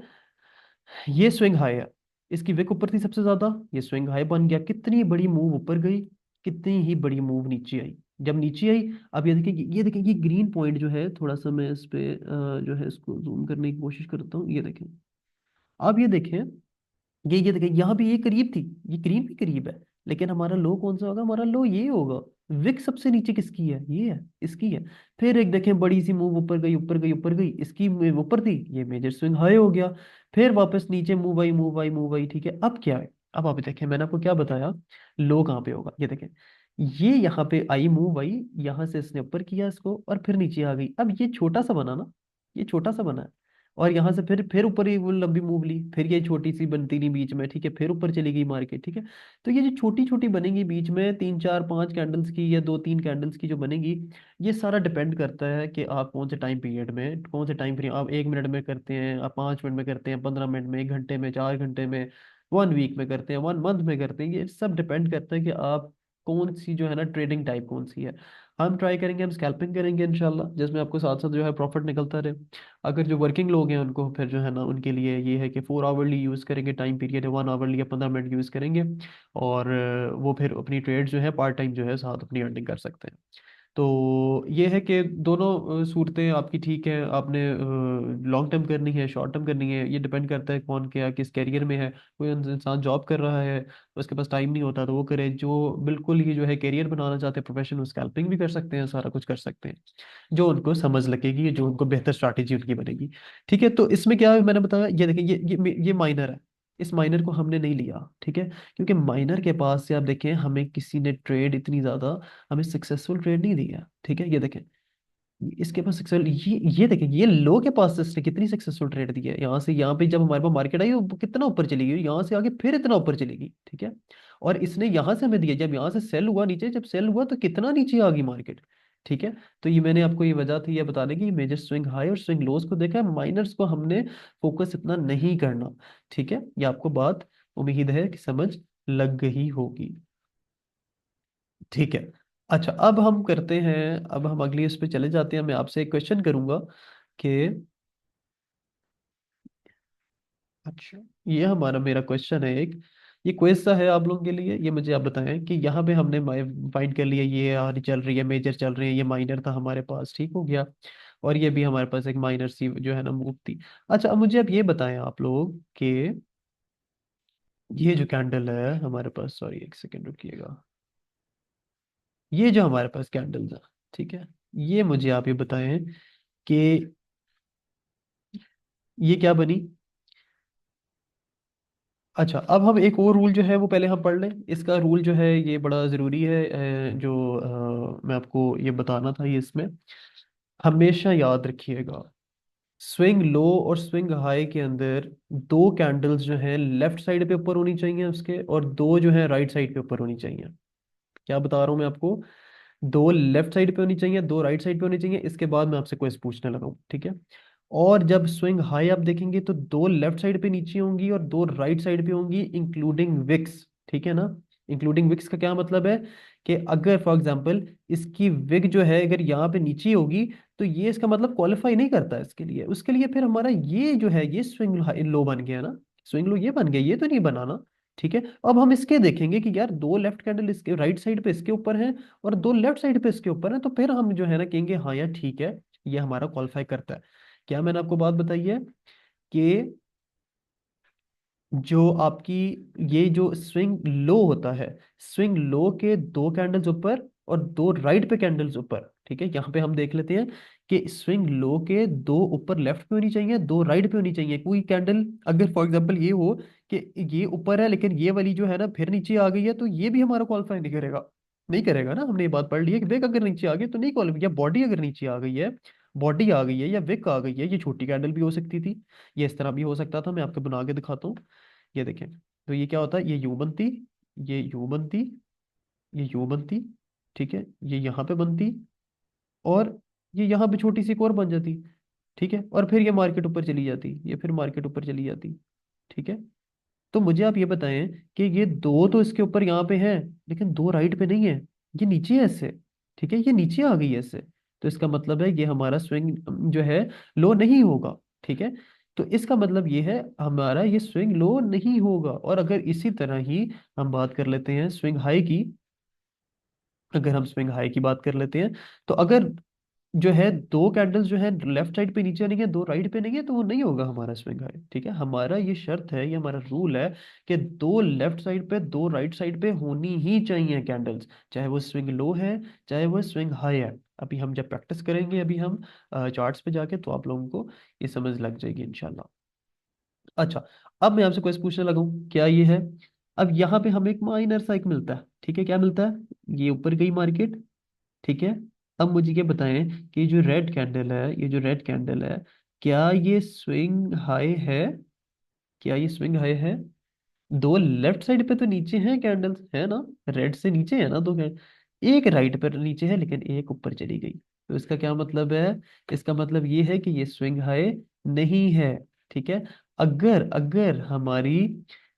ये स्विंग हाई है, इसकी विक ऊपर थी सबसे ज्यादा, ये स्विंग हाई बन गया, कितनी बड़ी मूव ऊपर गई, कितनी ही बड़ी मूव नीचे आई। जब नीचे आई, अब ये देखिए ये ग्रीन पॉइंट जो है, थोड़ा सा मैं इस पे जो है इसको जूम करने की कोशिश करता हूँ, ये देखें। अब ये देखें, ये देखिए यहाँ भी ये करीब थी, ये ग्रीन भी करीब है, लेकिन हमारा लो कौन सा होगा, हमारा लो ये होगा। विक सबसे नीचे किसकी है, ये है, इसकी है। फिर एक देखें बड़ी सी मूव ऊपर गई, ऊपर गई, ऊपर गई, इसकी मूव ऊपर थी, ये मेजर स्विंग हाई हो गया। फिर वापस नीचे move I, move I, move I, ठीक है। अब क्या है, अब आप देखें, मैंने आपको क्या बताया, लो कहाँ पे होगा, ये देखें, ये यहाँ पे आई, मूव आई, यहाँ से इसने ऊपर किया इसको, और फिर नीचे आ गई। अब ये छोटा सा बना ना, ये छोटा सा बना है, और यहाँ से फिर ऊपर ही वो लंबी मूव ली, फिर ये छोटी सी बनती रही बीच में, ठीक है, फिर ऊपर चली गई मार्केट, ठीक है। तो ये जो छोटी छोटी बनेगी बीच में, तीन चार पांच कैंडल्स की या दो तीन कैंडल्स की जो बनेगी, ये सारा डिपेंड करता है कि आप कौन से टाइम पीरियड में, कौन से टाइम पीरियड, आप 1 मिनट में करते हैं, आप 5 मिनट में करते हैं, 15 मिनट में, 1 घंटे में, 4 घंटे में, 1 वीक में करते हैं, 1 मंथ में करते हैं, ये सब डिपेंड करता है कि आप कौन सी जो है ना ट्रेडिंग टाइप कौन सी है। हम ट्राई करेंगे, हम स्कैल्पिंग करेंगे इंशाल्लाह, जिसमें आपको साथ साथ जो है प्रॉफिट निकलता रहे। अगर जो वर्किंग लोग हैं उनको फिर जो है ना, उनके लिए ये है कि 4 आवरली यूज़ करेंगे, टाइम पीरियड है 1 आवरली या 15 मिनट यूज़ करेंगे, और वो फिर अपनी ट्रेड जो है पार्ट टाइम जो है साथ अपनी अर्निंग कर सकते हैं। तो ये है कि दोनों सूरतें आपकी ठीक है, आपने लॉन्ग टर्म करनी है, शॉर्ट टर्म करनी है, ये डिपेंड करता है कौन क्या किस कैरियर में है। कोई इंसान जॉब कर रहा है, उसके पास टाइम नहीं होता तो वो करे, जो बिल्कुल ही जो है कैरियर बनाना चाहते हैं, प्रोफेशन, स्कैल्पिंग भी कर सकते हैं, सारा कुछ कर सकते हैं, जो उनको समझ लगेगी, जो उनको बेहतर स्ट्रैटेजी उनकी बनेगी, ठीक है। तो इसमें क्या है, मैंने बताया, ये देखिए ये माइनर है, इस माइनर को हमने नहीं लिया, ठीक है, क्योंकि माइनर के पास से आप देखें हमें किसी ने ट्रेड इतनी ज्यादा हमें सक्सेसफुल ट्रेड नहीं दिया, ठीक है। ये देखें, इसके पास सक्सेसफुल, ये देखें, ये लो के पास इसने कितनी सक्सेसफुल ट्रेड दी है, यहाँ से यहाँ पे जब हमारे पास मार्केट आई वो कितना ऊपर चली गई, यहाँ से आगे फिर इतना ऊपर चली गई, ठीक है। और इसने यहाँ से हमें दिया, जब यहाँ से सेल हुआ नीचे, जब सेल हुआ तो कितना नीचे आ गई मार्केट, ठीक है। तो ये मैंने आपको ये वजह थी ये बताने की, मेजर स्विंग हाई और स्विंग लोज को देखा है, माइनर्स को हमने फोकस इतना नहीं करना, ठीक है। ये आपको बात उम्मीद है कि समझ लग गई होगी, ठीक है। अच्छा, अब हम करते हैं, अब हम अगली इस पे चले जाते हैं, मैं आपसे एक क्वेश्चन करूंगा कि, अच्छा, ये हमारा मेरा क्वेश्चन है एक, ये क्वेश्चन सा है आप लोगों के लिए। ये मुझे आप बताएं कि यहाँ पे हमने फाइंड कर लिया, ये आर चल रही है, मेजर चल रही है, ये माइनर था हमारे पास, ठीक हो गया। और ये भी हमारे पास एक माइनर सी जो है ना मूव थी। अच्छा, अब मुझे अब ये बताएं आप लोग कि ये जो कैंडल है हमारे पास, सॉरी एक सेकेंड रुकिएगा, ये जो हमारे पास कैंडल्स है, ठीक है, ये मुझे आप ये बताएं कि ये क्या बनी। अच्छा, अब हम एक और रूल जो है वो पहले हम पढ़ लें। इसका रूल जो है ये बड़ा ज़रूरी है, जो मैं आपको ये बताना था, ये इसमें हमेशा याद रखिएगा। स्विंग लो और स्विंग हाई के अंदर दो कैंडल्स जो हैं लेफ्ट साइड पे ऊपर होनी चाहिए उसके, और दो जो है राइट साइड पे ऊपर होनी चाहिए। क्या बता रहा हूँ मैं आपको, दो लेफ्ट साइड पे होनी चाहिए, दो राइट साइड पे होनी चाहिए। इसके बाद मैं आपसे क्वेश्चन पूछने लगा हूँ, ठीक है। और जब स्विंग हाई आप देखेंगे तो दो लेफ्ट साइड पे नीचे होंगी और दो राइट साइड पे होंगी, इंक्लूडिंग विक्स, ठीक है ना। इंक्लूडिंग विक्स का क्या मतलब है कि अगर फॉर एग्जांपल इसकी विग जो है अगर यहाँ पे नीचे होगी, तो ये इसका मतलब क्वालिफाई नहीं करता है इसके लिए। उसके लिए फिर हमारा ये जो है ये स्विंग लो बन गया ना, स्विंग लो ये बन गया, ये तो नहीं बनाना। ठीक है, अब हम इसके देखेंगे कि यार दो लेफ्ट कैंडल इसके राइट साइड पे इसके ऊपर है और दो लेफ्ट साइड पे इसके ऊपर है, तो फिर हम जो है ना कहेंगे हाँ यार ठीक है, ये हमारा क्वालिफाई करता है। क्या मैंने आपको बात बताई है कि जो आपकी ये जो स्विंग लो होता है, स्विंग लो के दो कैंडल्स ऊपर और दो राइट पे कैंडल्स ऊपर, ठीक है। यहाँ पे हम देख लेते हैं कि स्विंग लो के दो ऊपर लेफ्ट पे होनी चाहिए, दो राइट पे होनी चाहिए। कोई कैंडल अगर फॉर एग्जांपल ये हो कि ये ऊपर है लेकिन ये वाली जो है ना फिर नीचे आ गई है, तो ये भी हमारा क्वालिफाई नहीं करेगा, नहीं करेगा ना। हमने ये बात पढ़ ली है कि वेग अगर नीचे आ गई तो नहीं क्वालिफाई, या बॉडी अगर नीचे आ गई है, बॉडी आ गई है या विक आ गई है, ये छोटी कैंडल भी हो सकती थी, ये इस तरह भी हो सकता था। मैं आपको बना के दिखाता हूँ। ये देखें, तो ये क्या होता है, ये यू बनती, ये यू बनती, ये यू बनती, ठीक है, ये यहाँ पे बनती, और ये यहाँ पे छोटी सी एक और बन जाती, ठीक है, और फिर ये मार्केट ऊपर चली जाती, ये फिर मार्केट ऊपर चली जाती, ठीक है। तो मुझे आप ये बताएं कि ये दो तो इसके ऊपर यहाँ पे है लेकिन दो राइट पे नहीं है, ये नीचे है इससे, ठीक है, ये नीचे आ गई है इससे। तो इसका मतलब है ये हमारा स्विंग जो है लो नहीं होगा, ठीक है। तो इसका मतलब ये है हमारा ये स्विंग लो नहीं होगा। और अगर इसी तरह ही हम बात कर लेते हैं स्विंग हाई की, अगर हम स्विंग हाई की बात कर लेते हैं, तो अगर जो है दो कैंडल्स जो है लेफ्ट साइड पे नीचे नहीं है, दो राइट पे नहीं है, तो वो नहीं होगा हमारा स्विंग हाई, ठीक है। हमारा ये शर्त है, ये हमारा रूल है कि दो लेफ्ट साइड पे दो राइट साइड पे होनी ही चाहिए कैंडल्स, चाहे वो स्विंग लो है चाहे वो स्विंग हाई है। अभी हम जब प्रैक्टिस करेंगे, अभी हम चार्ट्स पे जाके, तो आप लोगों को ये समझ लग जाएगी इंशाल्लाह। अच्छा, अब मैं आपसे क्वेश्चन पूछने लगा हूँ, क्या ये है। अब यहाँ पे हमें एक माइनर सा एक मिलता है, ठीक है, क्या मिलता है, ये ऊपर गई मार्केट, ठीक है। अब मुझे ये बताएं कि जो रेड कैंडल है, ये जो रेड कैंडल है, क्या ये स्विंग हाई है, क्या ये स्विंग हाई है। दो लेफ्ट साइड पे तो नीचे हैं कैंडल्स, है ना, रेड से नीचे है ना दो कैंडल, एक राइट पर नीचे है लेकिन एक ऊपर चली गई। तो इसका क्या मतलब है, इसका मतलब ये है कि ये स्विंग हाई नहीं है, ठीक है। अगर अगर हमारी,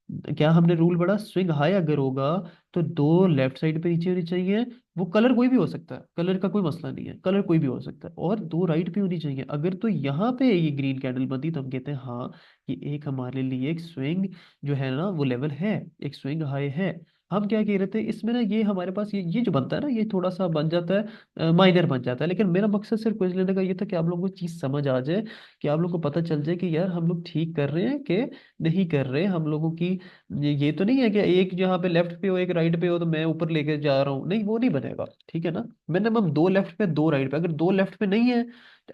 क्या हमने रूल पढ़ा, स्विंग हाई अगर होगा तो दो लेफ्ट साइड पे नीचे होनी चाहिए, वो कलर कोई भी हो सकता है, कलर का कोई मसला नहीं है, कलर कोई भी हो सकता है, और दो राइट पे होनी चाहिए। अगर तो यहाँ पे ये ग्रीन कैंडल बनती तो हम कहते हैं हाँ, ये एक हमारे लिए एक स्विंग जो है ना वो लेवल है, एक स्विंग हाई है। हम क्या कह रहे थे इसमें ना, ये हमारे पास ये जो बनता है ना, ये थोड़ा सा बन जाता है, माइनर बन जाता है। लेकिन मेरा मकसद सिर्फ क्विज लेने का ये था कि आप लोगों को चीज़ समझ आ जाए, कि आप लोग को पता चल जाए कि यार हम लोग ठीक कर रहे हैं कि नहीं कर रहे। हम लोगों की ये तो नहीं है कि एक जहाँ पे लेफ्ट पे हो एक राइट पे हो तो मैं ऊपर लेके जा रहा हूँ, नहीं वो नहीं बनेगा, ठीक है ना। मिनिमम दो लेफ्ट पे दो राइट पे, अगर दो लेफ्ट पे नहीं है,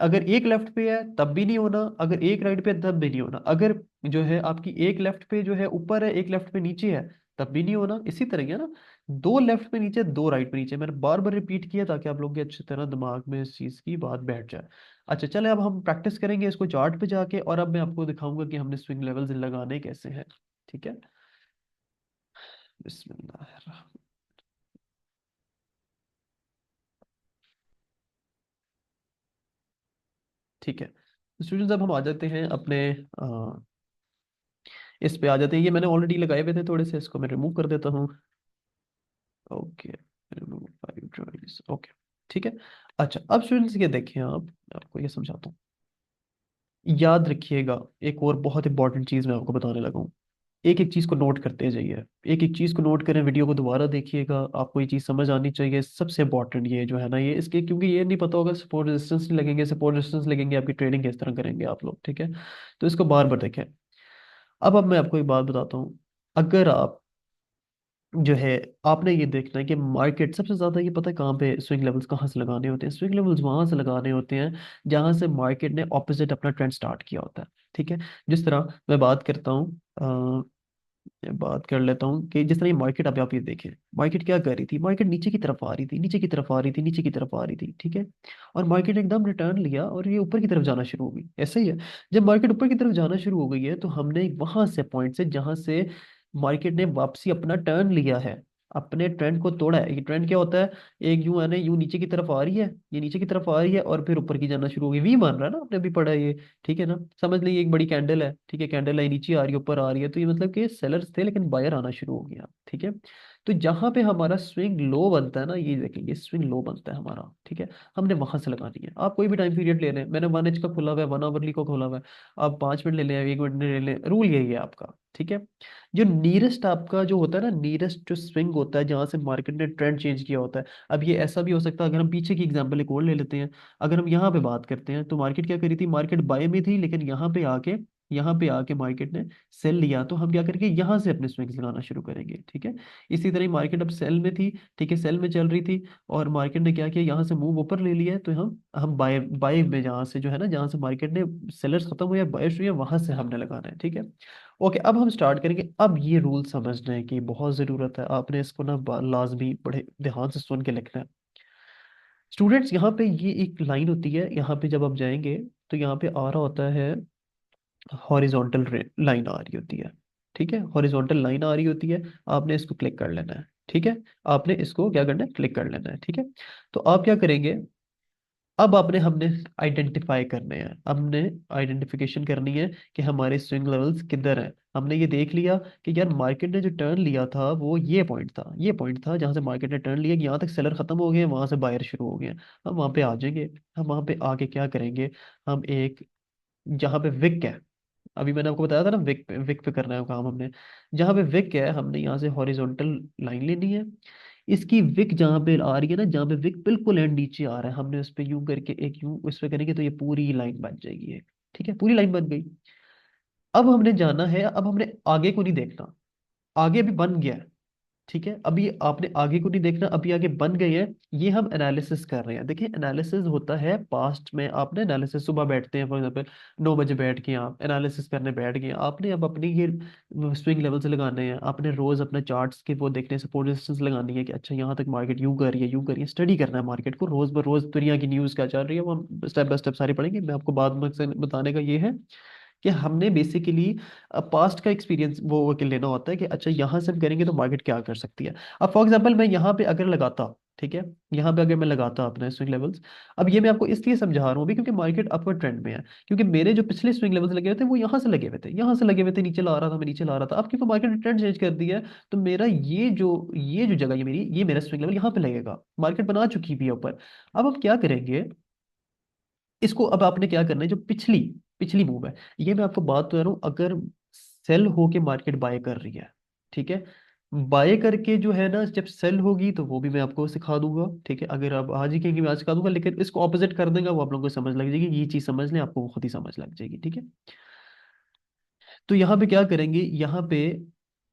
अगर एक लेफ्ट पे है तब भी नहीं होना, अगर एक राइट पे है तब भी नहीं होना, अगर जो है आपकी एक लेफ्ट पे जो है ऊपर है एक लेफ्ट पे नीचे है तब भी नहीं होना। इसी तरह है ना, दो लेफ्ट पे नीचे दो राइट पे नीचे, मैंने बार बार रिपीट किया ताकि आप लोगों के अच्छी तरह दिमाग में इस चीज़ की बात बैठ जाए। अच्छा चले, अब हम प्रैक्टिस करेंगे इसको चार्ट पे जाके, और अब मैं आपको दिखाऊंगा कि हमने स्विंग लेवल्स लगाने कैसे हैं, ठीक है। बिस्मिल्लाह। ठीक है, स्टूडेंट्स अब हम आ जाते हैं अपने इस पे आ जाते हैं। ये मैंने ऑलरेडी लगाए हुए थे थोड़े से, इसको मैं रिमूव कर देता हूँ। ओके, रिमूव 5 ड्राइव्स, ओके, ठीक है। अच्छा, अब स्टूडेंट्स ये देखें आप, मैं आपको ये समझाता हूँ। याद रखिएगा, एक और बहुत इंपॉर्टेंट चीज़ मैं आपको बताने लगा हूँ। एक एक चीज को नोट करते जाइए, एक एक चीज को नोट करें, वीडियो को दोबारा देखिएगा, आपको ये चीज समझ आनी चाहिए। सबसे इंपॉर्टेंट ये जो है ना, ये इसके, क्योंकि ये नहीं पता होगा सपोर्ट रेजिस्टेंस नहीं लगेंगे, सपोर्ट रेजिस्टेंस लगेंगे, आपकी ट्रेडिंग किस तरह करेंगे आप लोग, ठीक है। तो इसको बार बार देखें। अब मैं आपको एक बात बताता हूँ। अगर आप जो है, आपने ये देखना है कि मार्केट सबसे ज्यादा, ये पता है कहाँ पे स्विंग लेवल्स कहाँ से लगाने होते हैं? स्विंग लेवल्स वहां से लगाने होते हैं जहां से मार्केट ने ऑपोजिट अपना ट्रेंड स्टार्ट किया होता है, ठीक है। जिस तरह मैं बात करता हूँ, बात कर लेता हूँ कि जिस तरह ये मार्केट, अभी आप ये देखें, मार्केट क्या कर रही थी, मार्केट नीचे की तरफ आ रही थी, नीचे की तरफ आ रही थी, नीचे की तरफ आ रही थी, ठीक है। और मार्केट ने एकदम रिटर्न लिया और ये ऊपर की तरफ जाना शुरू हो गई, ऐसा ही है। जब मार्केट ऊपर की तरफ जाना शुरू हो गई है, तो हमने वहां से पॉइंट से जहां से मार्केट ने वापसी अपना टर्न लिया है, अपने ट्रेंड को तोड़ा है। ये ट्रेंड क्या होता है? एक यूं है ना, यूं नीचे की तरफ आ रही है, ये नीचे की तरफ आ रही है और फिर ऊपर की जाना शुरू हो गई, वी मान रहा है ना, आपने अभी पढ़ा है ये, ठीक है ना। समझ लीजिए एक बड़ी कैंडल है, ठीक है, कैंडल है, नीचे आ रही है, ऊपर आ रही है, तो ये मतलब कि सेलर्स थे लेकिन बायर आना शुरू हो गया, ठीक है। तो जहां पे हमारा स्विंग लो बनता है ना, ये देखेंगे स्विंग लो बनता है हमारा, ठीक है। हमने वहां से लगानी है। आप कोई भी टाइम पीरियड ले लें, मैंने 1 एच का खुला हुआ है, 1 आवरली को खोला हुआ है, आप 5 मिनट ले लें, 1 मिनट ले लें, रूल यही है आपका, ठीक है। जो नीयरेस्ट आपका जो होता है ना, नीयरेस्ट जो स्विंग होता है जहां से मार्केट ने ट्रेंड चेंज किया होता है। अब ये ऐसा भी हो सकता है, अगर हम पीछे की एग्जांपल एक और ले लेते हैं, अगर हम यहाँ पे बात करते हैं, तो मार्केट क्या करी थी, मार्केट बाय में थी, लेकिन यहाँ पे आके मार्केट ने सेल लिया, तो हम क्या करेंगे, यहाँ से अपने स्विंग्स लगाना शुरू करेंगे, ठीक है। इसी तरह मार्केट अब सेल में थी, ठीक है, सेल में चल रही थी, और मार्केट ने क्या किया, यहाँ से मूव ऊपर ले लिया है, तो हम बाय बाय में, जहाँ से जो है ना, जहाँ से मार्केट ने सेलर्स खत्म हुए, बायर्स हुए, वहां से हमने लगाना है, ठीक है। ओके, अब हम स्टार्ट करेंगे। अब ये रूल समझने की बहुत ज़रूरत है, आपने इसको ना लाजमी बड़े ध्यान से सुन के लिखना है। स्टूडेंट्स, यहाँ पे ये एक लाइन होती है, यहाँ पे जब आप जाएंगे, तो यहाँ पे आ रहा होता है हॉरिजॉन्टल लाइन आ रही होती है, ठीक है, हॉरिजॉन्टल लाइन आ रही होती है। आपने इसको क्लिक कर लेना है, ठीक है। आपने इसको क्या करना है, क्लिक कर लेना है, ठीक है। तो आप क्या करेंगे, अब आपने हमने आइडेंटिफाई करने हैं, हमने आइडेंटिफिकेशन करनी है कि हमारे स्विंग लेवल्स किधर हैं। हमने ये देख लिया कि यार मार्केट ने जो टर्न लिया था वो ये पॉइंट था, ये पॉइंट था जहां से मार्केट ने टर्न लिया, कि यहाँ तक सेलर खत्म हो गए, वहां से बायर शुरू हो गए हैं। हम वहां पे आ जाएंगे। हम वहां पे आके क्या करेंगे, हम एक, जहाँ पे विक है, अभी मैंने आपको बताया था ना, विक पे, विक पे करना है काम हमने। जहाँ पे विक है, हमने यहाँ से हॉरिजॉन्टल लाइन लेनी है। इसकी विक जहाँ पे आ रही है ना, जहाँ पे विक बिल्कुल एंड नीचे आ रहा है, हमने उस पे यूं करके एक यूं उस पे करेंगे, तो ये पूरी लाइन बन जाएगी एक, ठीक है, पूरी लाइन बन गई। अब हमने जाना है, अब हमने आगे को नहीं देखना, आगे भी बन गया है, ठीक है। अभी आपने आगे को नहीं देखना, अभी आगे बन गई है। ये हम एनालिसिस कर रहे हैं। देखिए, एनालिसिस होता है पास्ट में, आपने एनालिसिस सुबह बैठते हैं, फॉर एग्जाम्पल 9 बजे बैठ के आप एनालिसिस करने बैठ गए, आपने अब अपनी ये स्विंग लेवल से लगाने हैं, आपने रोज अपने चार्ट्स के वो देखने, सपोर्ट रेजिस्टेंस लगानी है, कि अच्छा यहाँ तक मार्केट यूं कर रही है, यूं कर रही है, स्टडी करना है मार्केट को, रोज ब रोज दुनिया की न्यूज़ क्या चल रही है, वो हम स्टेप बाय स्टेप सारी पढ़ेंगे। मैं आपको बाद में से बताने का ये है कि हमने बेसिकली पास्ट का एक्सपीरियंस वो के लेना होता है, कि अच्छा यहाँ से हम करेंगे तो मार्केट क्या कर सकती है। अब फॉर एग्जांपल मैं यहाँ पे अगर लगाता, ठीक है, यहाँ पे अगर मैं लगाता अपने स्विंग लेवल्स, अब ये मैं आपको इसलिए समझा रहा हूँ अभी क्योंकि मार्केट अपवर्ड ट्रेंड में है, क्योंकि मेरे जो पिछले स्विंग लेवल्स लगे हुए थे वो यहाँ से लगे हुए थे, यहाँ से लगे हुए थे, नीचे ला रहा था मैं, नीचे ला रहा था। अब क्योंकि मार्केट ने ट्रेंड चेंज कर दिया है, तो मेरा ये जो जगह, ये मेरा स्विंग लेवल यहाँ पे लगेगा, मार्केट बना चुकी भी है ऊपर। अब हम क्या करेंगे, इसको अब आपने क्या करना है, जो पिछली पिछली मूव है, ये मैं आपको बात कर रहा हूँ, अगर सेल होके मार्केट बाय कर रही है, ठीक है, बाय करके जो है ना, जब सेल होगी तो वो भी मैं आपको सिखा दूंगा, ठीक है। अगर आप आज ही कहेंगे मैं आज सिखा दूंगा, लेकिन इसको ऑपोजिट कर देगा वो आप लोगों को समझ लग जाएगी, ये चीज समझ लें, आपको खुद ही समझ लग जाएगी, ठीक है। तो यहाँ पे क्या करेंगे, यहाँ पे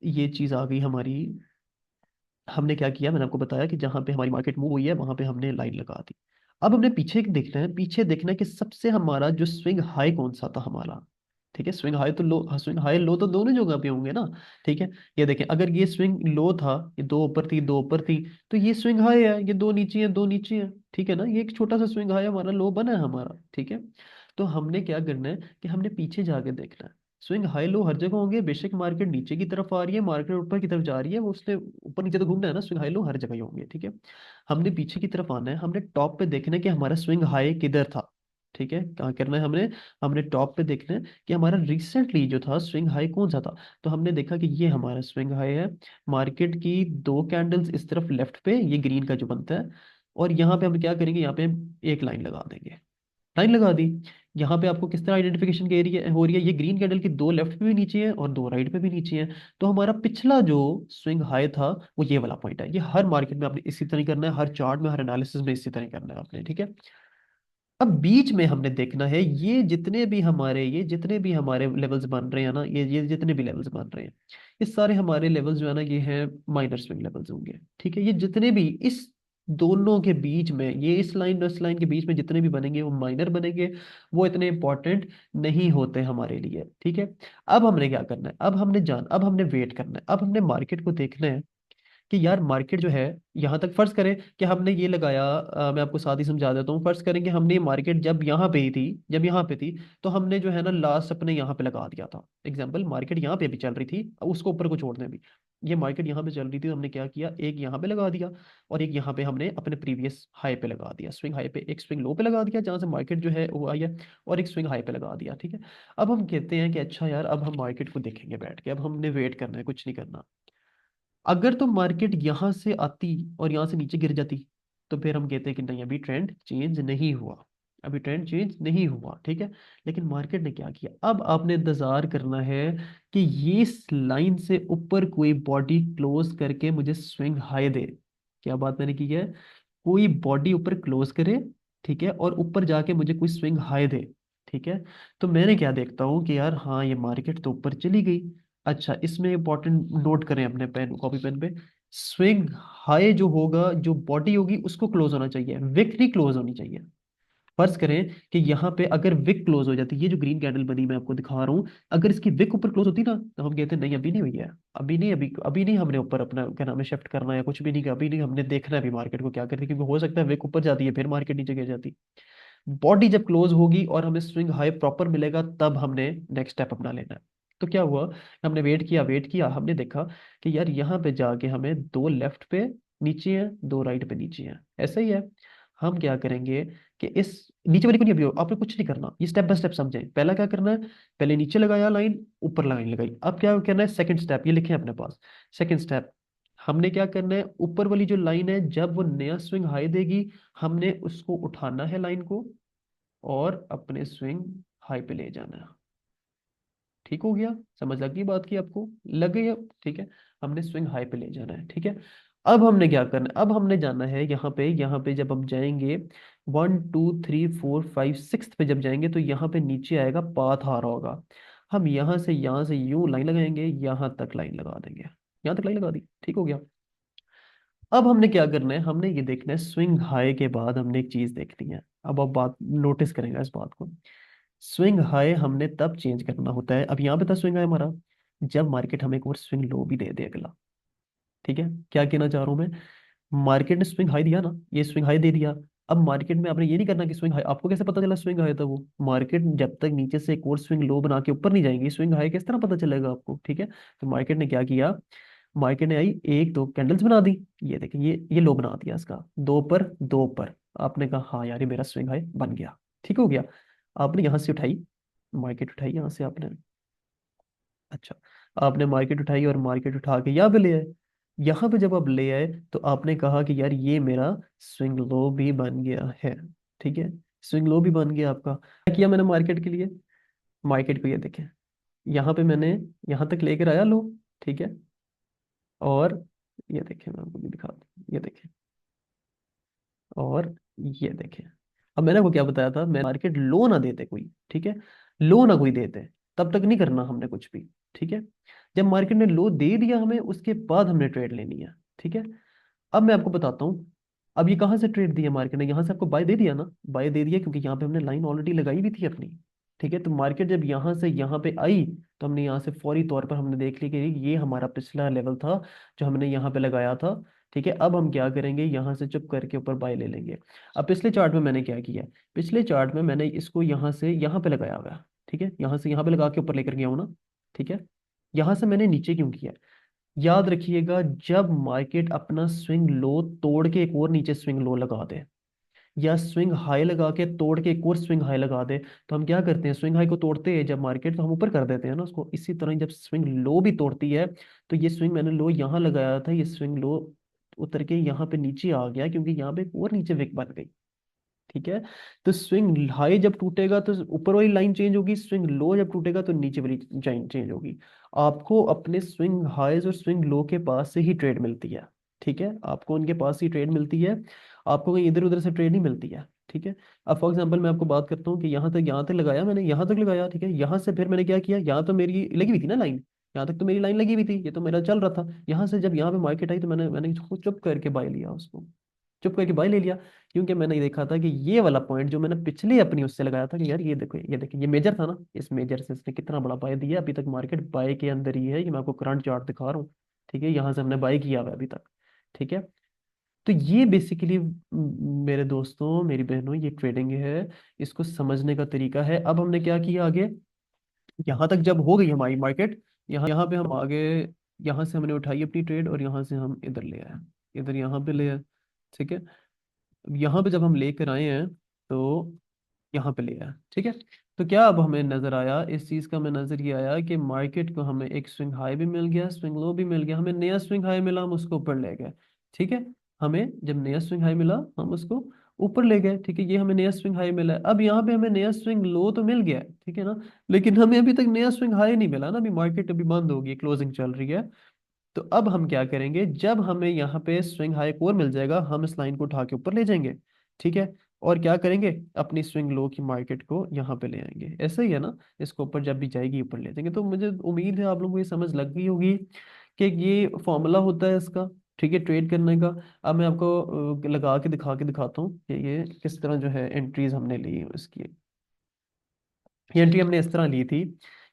ये चीज आ गई हमारी। हमने क्या किया, मैंने आपको बताया कि जहां पे हमारी मार्केट मूव हुई है वहां पे हमने लाइन लगा दी। अब हमने पीछे देखना है, पीछे देखना है कि सबसे हमारा जो स्विंग हाई कौन सा था हमारा, ठीक है। स्विंग हाई तो लो, स्विंग हाई लो तो दोनों जगह पे होंगे ना, ठीक है। ये देखें, अगर ये स्विंग लो था, ये दो ऊपर थी, दो ऊपर थी, तो ये स्विंग हाई है, ये दो नीचे है, दो नीचे है, ठीक है ना। ये एक छोटा सा स्विंग हाई हमारा लो बना है हमारा, ठीक है। तो हमने क्या करना है कि हमने पीछे जाके देखना है। स्विंग हाई लो हर जगह होंगे, बेशक मार्केट नीचे की तरफ आ रही है, मार्केट ऊपर की तरफ जा रही है, वो उसने ऊपर नीचे तो घूमना है ना, स्विंग हाई लो हर जगह ही होंगे, ठीक है। हमने पीछे की तरफ आना है, हमने टॉप पे देखना है कि हमारा स्विंग हाई किधर था, ठीक है, कहाँ करना है हमने, हमने टॉप पे देखना है कि हमारा रिसेंटली जो था स्विंग हाई कौन सा था। तो हमने देखा कि ये हमारा स्विंग हाई है, मार्केट की दो कैंडल्स इस तरफ लेफ्ट पे, ये ग्रीन का जो बनता है, और यहाँ पे हम क्या करेंगे, यहाँ पे हम एक लाइन लगा देंगे, लाइन लगा दी। यहाँ पे आपको किस तरह आइडेंटिफिकेशन की एरिया हो रही है, ये ग्रीन कैंडल की दो लेफ्ट पे भी नीचे है और दो राइट पे भी नीचे है। तो हमारा पिछला जो स्विंग हाई था वो ये वाला पॉइंट है। ये हर मार्केट में आपने इसी तरह करना है, हर चार्ट में, हर एनालिसिस में इसी तरह करना है आपने, ठीक है। अब बीच में हमने देखना है ये जितने भी हमारे लेवल्स बन रहे हैं ना, ये जितने भी लेवल्स बन रहे हैं, ये सारे हमारे लेवल्स जो है ना, ये हैं माइनर स्विंग लेवल्स होंगे, ठीक है। ये जितने भी इस दोनों के बीच में, ये इस लाइन और इस लाइन के बीच में जितने भी बनेंगे वो माइनर बनेंगे, वो इतने इंपॉर्टेंट नहीं होते हमारे लिए, ठीक है। अब हमने क्या करना है, अब हमने वेट करना है, अब हमने मार्केट को देखना है कि यार मार्केट जो है, यहाँ तक फर्ज करें कि हमने ये लगाया, मैं आपको साथ ही समझा देता हूँ। फर्ज करें कि हमने ये मार्केट जब यहाँ पे ही थी, जब यहाँ पे थी, तो हमने जो है ना लास्ट अपने यहाँ पे लगा दिया था। एग्जाम्पल, मार्केट यहाँ पे भी चल रही थी, अब उसको ऊपर को छोड़ने भी, ये मार्केट यहाँ पे चल रही थी तो हमने क्या किया, एक यहाँ पे लगा दिया और एक यहाँ पे हमने अपने प्रीवियस हाई पे लगा दिया, स्विंग हाई पे, एक स्विंग लो पे लगा दिया जहाँ से मार्केट जो है वो आई है, और एक स्विंग हाई पे लगा दिया, ठीक है। अब हम कहते हैं कि अच्छा यार, अब हम मार्केट को देखेंगे बैठ के, अब हमने वेट करना है, कुछ नहीं करना। अगर तो मार्केट यहां से आती और यहां से नीचे गिर जाती, तो फिर हम कहते हैं कि नहीं, अभी ट्रेंड चेंज नहीं हुआ, अभी ट्रेंड चेंज नहीं हुआ, ठीक है। लेकिन मार्केट ने क्या किया, अब आपने इंतजार करना है कि ये इस लाइन से ऊपर कोई बॉडी क्लोज करके मुझे स्विंग हाई दे। क्या बात मैंने की है, कोई बॉडी ऊपर क्लोज करे, ठीक है, और ऊपर जाके मुझे कोई स्विंग हाई दे, ठीक है। तो मैंने क्या देखता हूँ कि यार हाँ, ये मार्केट तो ऊपर चली गई। अच्छा, इसमें इंपॉर्टेंट नोट करें अपने पेन, कॉपी पेन पे, स्विंग हाई जो होगा, जो बॉडी होगी उसको क्लोज होना चाहिए, विक नहीं क्लोज होनी चाहिए। फर्ज करें कि यहाँ पे अगर विक क्लोज हो जाती, ये जो ग्रीन कैंडल बनी मैं आपको दिखा रहा हूँ, अगर इसकी विक ऊपर क्लोज होती ना, तो हम कहते हैं नहीं, अभी नहीं हुई है, अभी नहीं, अभी नहीं, हमने ऊपर अपना क्या नाम है शिफ्ट करना है, कुछ भी नहीं, अभी नहीं, हमने देखना है अभी मार्केट को क्या करती है, क्योंकि हो सकता है विक ऊपर जाती है फिर मार्केट नीचे गिर जाती। बॉडी जब क्लोज होगी और हमें स्विंग हाई प्रॉपर मिलेगा, तब हमने नेक्स्ट स्टेप अपना लेना है। तो क्या हुआ, हमने वेट किया, हमने देखा कि यार यहाँ पे जाके हमें दो लेफ्ट पे नीचे है, दो राइट पे नीचे है, ऐसा ही है। हम क्या करेंगे कि इस नीचे वाली को नहीं, अभी आपने कुछ नहीं करना, ये स्टेप बाय स्टेप समझें। पहला क्या करना है, पहले नीचे लगाया लाइन, ऊपर लाइन लगाई। अब क्या करना है, सेकंड स्टेप ये लिखे अपने पास। सेकंड स्टेप, हमने क्या करना है, ऊपर वाली जो लाइन है जब वो नया स्विंग हाई देगी, हमने उसको उठाना है लाइन को, और अपने स्विंग हाई पे ले जाना है। ठीक हो गया, समझ लगी बात की आपको, लग गई अब, ठीक है। हमने स्विंग हाई पे ले जाना है, ठीक है। अब हमने क्या करना है, अब हमने जाना है यहाँ पे जब हम जाएंगे, 1 2 3 4 5 6 पे जब जाएंगे, तो यहाँ पे नीचे आएगा पाथ आ रहा होगा। हम यहाँ से यूं लाइन लगाएंगे, यहाँ तक लाइन लगा देंगे, यहाँ तक लाइन लगा दी, ठीक हो गया। अब हमने क्या करना है, हमने ये देखना है स्विंग हाई के बाद हमने एक चीज देखनी है। अब आप बात नोटिस करेंगे इस बात को, स्विंग हाई हमने तब चेंज करना होता है, अब यहाँ पे था स्विंग हाई हमारा, जब मार्केट हमें एक और स्विंग लो भी दे दे अगला, ठीक है। क्या कहना चाह रहा हूं मैं, मार्केट ने स्विंग हाई दिया ना, ये स्विंग हाई दे दिया। अब मार्केट में आपने ये नहीं करना कि स्विंग हाई, आपको कैसे पता चला स्विंग हाई था वो, मार्केट जब तक नीचे से एक और स्विंग लो बना के ऊपर नहीं जाएंगी, स्विंग हाई किस तरह पता चलेगा आपको, ठीक है। तो मार्केट ने क्या किया, मार्केट ने आई एक दो कैंडल्स बना दी, ये देखिए, ये लो बना दिया इसका, दो पर दो पर। आपने कहा हाँ यार, ये मेरा स्विंग हाई बन गया, ठीक हो गया। आपने यहाँ से उठाई, मार्केट उठाई यहाँ से आपने, अच्छा, आपने मार्केट उठाई और मार्केट उठा के यहाँ पे ले आए। यहाँ पे जब आप ले आए, तो आपने कहा कि यार ये मेरा स्विंग लो भी बन गया है, ठीक है। स्विंग लो भी बन गया आपका। क्या किया मैंने मार्केट के लिए, मार्केट को ये देखें, यहाँ पे मैंने यहाँ तक लेकर आया लो, ठीक है। और ये देखें, मैं आपको भी दिखाता हूँ, ये देखें, और ये देखें। अब मैंने आपको क्या बताया था, मैं मार्केट लो ना देते कोई, ठीक है, लो ना कोई देते, तब तक नहीं करना हमने कुछ भी, ठीक है। जब मार्केट ने लो दे दिया हमें, उसके बाद हमने ट्रेड लेनी है, ठीक है। अब मैं आपको बताता हूँ, अब ये कहाँ से ट्रेड दिया मार्केट ने, यहाँ से आपको बाय दे दिया ना, बाय दे दिया क्योंकि यहाँ पे हमने लाइन ऑलरेडी लगाई भी थी अपनी, ठीक है। तो मार्केट जब यहाँ से यहाँ पे आई, तो हमने यहाँ से फौरी तौर पर हमने देख लिया कि ये हमारा पिछला लेवल था जो हमने यहाँ पे लगाया था, ठीक है। अब हम क्या करेंगे, यहाँ से चुप करके ऊपर बाय ले लेंगे। अब पिछले चार्ट में मैंने क्या किया, पिछले चार्ट में मैंने इसको यहाँ से यहाँ पे लगाया हुआ है, ठीक है, यहाँ से यहाँ पे लगा के ऊपर लेकर गया हूँ ना, ठीक है। यहाँ से मैंने नीचे क्यों किया, याद रखिएगा, जब मार्केट अपना स्विंग लो तोड़ के एक और नीचे स्विंग लो लगा दे, या स्विंग हाई लगा के तोड़ के एक और स्विंग हाई लगा दे, तो हम क्या करते हैं, स्विंग हाई को तोड़ते हैं जब मार्केट, तो हम ऊपर कर देते हैं ना उसको। इसी तरह जब स्विंग लो भी तोड़ती है, तो ये स्विंग मैंने लो यहाँ लगाया था, ये स्विंग लो उतर के यहाँ पे नीचे आ गया, क्योंकि यहाँ पे एक और नीचे विक बन गई, ठीक है। तो स्विंग हाई जब टूटेगा तो ऊपर वाली लाइन चेंज होगी, स्विंग लो जब टूटेगा तो नीचे वाली लाइन चेंज होगी। आपको अपने स्विंग हाईज और स्विंग लो के पास से ही ट्रेड मिलती है। ठीक है, आपको उनके पास ही ट्रेड मिलती है, आपको कहीं इधर उधर से ट्रेड नहीं मिलती है। ठीक है। अब फॉर एग्जांपल मैं आपको बात करता हूँ कि यहाँ तक लगाया मैंने, यहाँ तक लगाया, ठीक है, यहाँ से फिर मैंने क्या किया, यहाँ तो मेरी लगी हुई थी ना लाइन, यहाँ तक तो मेरी लाइन लगी हुई थी, ये तो मेरा चल रहा था। यहाँ से जब यहाँ पे मार्केट आई तो मैंने मैंने खुद चुप करके बाय लिया उसको, चुप करके बाय ले लिया। क्योंकि मैंने देखा था कि ये वाला पॉइंट जो मैंने पिछले अपनी उससे लगाया था कि यार ये देखो, ये देखिए, ये मेजर था ना, इस मेजर से इसने कितना बड़ा बाय दिया, अभी तक मार्केट बाय के अंदर ही है, ये मैं आपको करंट चार्ट दिखा रहा हूँ। ठीक है, यहाँ से हमने बाय किया हुआ है अभी तक। ठीक है। तो ये बेसिकली मेरे दोस्तों मेरी बहनों ये ट्रेडिंग है, इसको समझने का तरीका है। अब हमने क्या किया आगे, यहाँ तक जब हो गई हमारी मार्केट, यहाँ यहाँ पे हम आगे, यहाँ से हमने उठाई अपनी ट्रेड और यहाँ से हम इधर ले आए, इधर यहाँ पे ले आए। ठीक है। अब यहाँ पे जब हम लेकर आए हैं तो यहाँ पे ले आए। ठीक है। तो क्या अब हमें नजर आया, इस चीज का हमें नजर ये आया कि मार्केट को हमें एक स्विंग हाई भी मिल गया, स्विंग लो भी मिल गया, हमें नया स्विंग हाई मिला, हम उसको ऊपर ले गए। ठीक है। हमें जब नया स्विंग हाई मिला हम उसको ऊपर ले गए। ठीक है, ये हमें नया स्विंग हाई मिला है। अब यहाँ पे हमें नया स्विंग लो तो मिल गया है, ठीक है ना, लेकिन हमें अभी तक नया स्विंग हाई नहीं मिला ना, अभी मार्केट अभी बंद होगी, क्लोजिंग चल रही है। तो अब हम क्या करेंगे, जब हमें यहाँ पे स्विंग हाई और मिल जाएगा हम इस लाइन को उठा के ऊपर ले जाएंगे। ठीक है। और क्या करेंगे, अपनी स्विंग लो की मार्केट को यहाँ पे ले आएंगे, ऐसा ही है ना, इसको ऊपर जब भी जाएगी ऊपर ले जाएंगे। तो मुझे उम्मीद है आप लोगों को ये समझ लग गई होगी कि ये फॉर्मूला होता है इसका, ठीक है, ट्रेड करने का। अब मैं आपको लगा के दिखाता हूँ कि ये किस तरह जो है एंट्रीज हमने ली इसकी। ये एंट्री हमने इस तरह ली थी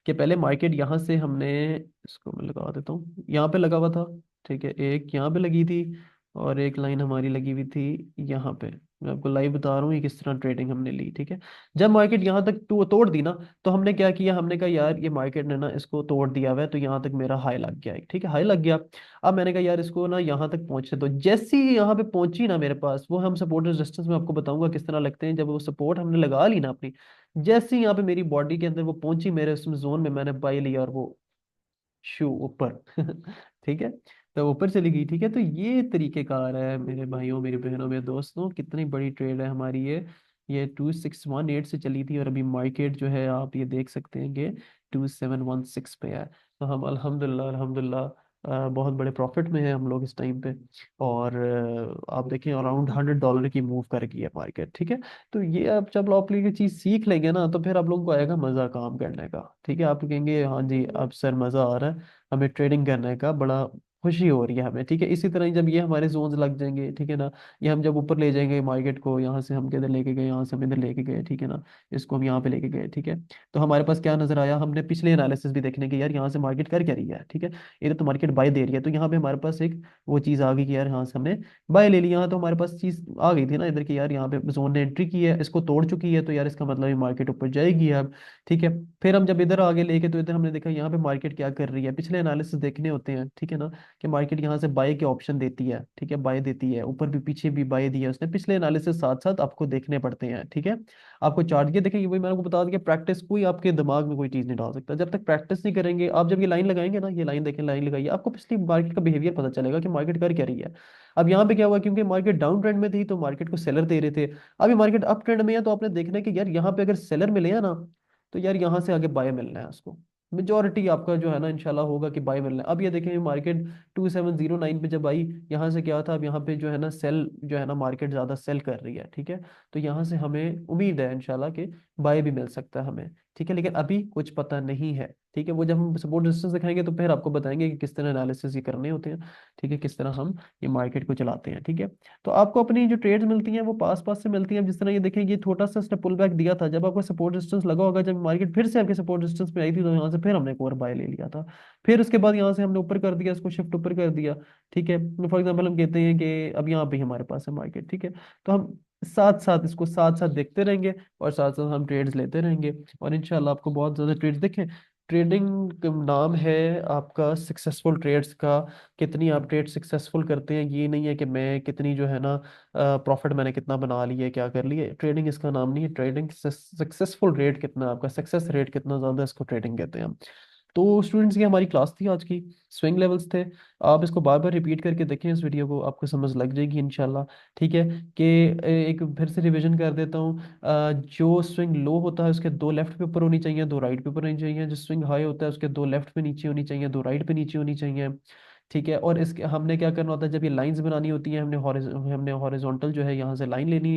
कि पहले मार्केट यहाँ से हमने, इसको मैं लगा देता हूँ, यहाँ पे लगा हुआ था। ठीक है, एक यहाँ पे लगी थी और एक लाइन हमारी लगी हुई थी यहाँ पे। मैं आपको लाइव बता रहा हूँ ये किस तरह ट्रेडिंग हमने ली। ठीक है। जब मार्केट यहाँ तक तोड़ दी ना, तो हमने क्या किया, हमने कहा यार ये मार्केट ने ना इसको तोड़ दिया हुआ है, तो यहाँ तक मेरा हाई लग गया है। ठीक है, हाई लग गया। अब मैंने कहा यार इसको ना यहाँ तक पहुंचने दो, जैसे ही यहाँ पे पहुंची ना मेरे पास, वो हम सपोर्ट रेजिस्टेंस में आपको बताऊंगा किस तरह लगते हैं, जब वो सपोर्ट हमने लगा ली ना अपनी, जैसे ही यहाँ पे मेरी बॉडी के अंदर वो पहुंची मेरे उसमें जोन में, मैंने बाई लिया और वो शू ऊपर ठीक है, तो ऊपर चली गई। ठीक है, तो ये तरीकेकार है मेरे भाइयों मेरी बहनों मेरे दोस्तों, कितनी बड़ी ट्रेड है हमारी ये 2618 से चली थी और अभी मार्केट जो है आप ये देख सकते हैं कि 2716 पे है। तो हम अल्हम्दुलिल्लाह अल्हम्दुलिल्लाह बहुत बड़े प्रॉफिट में है हम लोग इस टाइम पे। और आप देखें अराउंड $100 की मूव कर गई है मार्केट। ठीक है। तो ये आप जब आप लोग ये चीज़ सीख लेंगे ना, तो फिर आप लोगों को आएगा मज़ा काम करने का। ठीक है, आप कहेंगे हाँ जी अब सर मज़ा आ रहा है, हमें ट्रेडिंग करने का बड़ा खुशी हो रही है हमें। ठीक है, इसी तरह ही जब ये हमारे जोन्स लग जाएंगे, ठीक है ना, ये हम जब ऊपर ले जाएंगे मार्केट को, यहाँ से हम किधर लेके गए, यहाँ से हम इधर लेके गए, ठीक है ना, इसको हम यहाँ पे लेके गए। ठीक है। तो हमारे पास क्या नजर आया, हमने पिछले एनालिसिस भी देखने के यार यहाँ से मार्केट कर क्या रही है। ठीक है, इधर तो मार्केट बाय दे रही है, तो यहाँ पे हमारे पास एक वो चीज़ आ गई कि यार यहाँ से हमने बाय ले लिया। यहाँ तो हमारे पास चीज़ आ गई थी ना इधर की, यार यहाँ पे जोन ने एंट्री की है, इसको तोड़ चुकी है, तो यार इसका मतलब ये मार्केट ऊपर जाएगी अब। ठीक है। फिर हम जब इधर आगे लेके, तो इधर हमने देखा यहाँ पे मार्केट क्या कर रही है, पिछले एनालिसिस देखने होते हैं। ठीक है ना, कि मार्केट यहाँ से बाय के ऑप्शन देती है। ठीक है, बाय देती है, ऊपर भी पीछे भी बाय दिया उसने, पिछले एनालिसिस साथ साथ आपको देखने पड़ते हैं। ठीक है। आपको चार्ट के देखेंगे, वही मैंने आपको बता दिया, प्रैक्टिस कोई आपके दिमाग में कोई चीज़ नहीं डाल सकता जब तक प्रैक्टिस नहीं करेंगे। आप जब ये लाइन लगाएंगे ना, ये लाइन देखें, लाइन लगाइए, आपको पिछली मार्केट का बिहेवियर पता चलेगा कि मार्केट कर क्या रही है। अब यहाँ पे क्या हुआ, क्योंकि मार्केट डाउन ट्रेंड में थी तो मार्केट को सेलर दे रहे थे। अभी मार्केट अप ट्रेंड में है, तो आपने देखना है कि यार यहाँ पे अगर सेलर मिले हैं ना, तो यार यहाँ से आगे बाय मिलना है उसको, मेजोरिटी आपका जो है ना इंशाल्लाह होगा कि बाय मिलना है। अब ये देखें मार्केट 2709 पे जब आई, यहाँ से क्या था, अब यहाँ पे जो है ना सेल जो है ना मार्केट ज़्यादा सेल कर रही है। ठीक है। तो यहाँ से हमें उम्मीद है इंशाल्लाह कि बाय भी मिल सकता है हमें। ठीक है, लेकिन अभी कुछ पता नहीं है। ठीक है, वो जब हम सपोर्ट रेजिस्टेंस दिखाएंगे तो फिर आपको बताएंगे कि किस तरह एनालिसिस ये करने होते हैं। ठीक है, किस तरह हम ये मार्केट को चलाते हैं। ठीक है। तो आपको अपनी जो ट्रेड्स मिलती हैं वो पास पास से मिलती हैं। जिस तरह ये देखें, ये छोटा सा उसने पुल बैक दिया था, जब आपको सपोर्ट रेजिस्टेंस लगा होगा, जब मार्केट फिर से आपके सपोर्ट रेजिस्टेंस पे आई थी, तो यहाँ से फिर हमने एक और बाय ले लिया था। फिर उसके बाद यहाँ से हमने ऊपर कर दिया, इसको शिफ्ट ऊपर कर दिया। ठीक है, फॉर एग्जाम्पल हम कहते हैं कि अब यहाँ पे ही हमारे पास है मार्केट। ठीक है, तो हम साथ साथ इसको साथ साथ देखते रहेंगे और साथ साथ हम ट्रेड्स लेते रहेंगे, और इंशाल्लाह आपको बहुत ज़्यादा ट्रेड्स देखें। ट्रेडिंग का नाम है आपका सक्सेसफुल ट्रेड्स का। कितनी आप ट्रेड सक्सेसफुल करते हैं, ये नहीं है कि मैं कितनी जो है ना प्रॉफिट मैंने कितना बना लिया है, क्या कर लिया है, ट्रेडिंग इसका नाम नहीं है। ट्रेडिंग सक्सेसफुल रेट कितना, आपका सक्सेस रेट कितना ज़्यादा है, इसको ट्रेडिंग कहते हैं हम। तो स्टूडेंट्स की हमारी क्लास थी आज की, स्विंग लेवल्स थे। आप इसको बार बार रिपीट करके देखें इस वीडियो को, आपको समझ लग जाएगी इंशाल्लाह। ठीक है, कि एक फिर से रिवीजन कर देता हूँ। जो स्विंग लो होता है उसके दो लेफ्ट पे ऊपर होनी चाहिए, दो राइट पे ऊपर होनी चाहिए। जो स्विंग हाई होता है उसके दो लेफ्ट पे नीचे होनी चाहिए, दो राइट पे नीचे होनी चाहिए। ठीक है, और इसके हमने क्या करना होता है, जब ये लाइंस बनानी होती है, हमने हॉरिजॉन्टल जो है यहाँ से लाइन लेनी,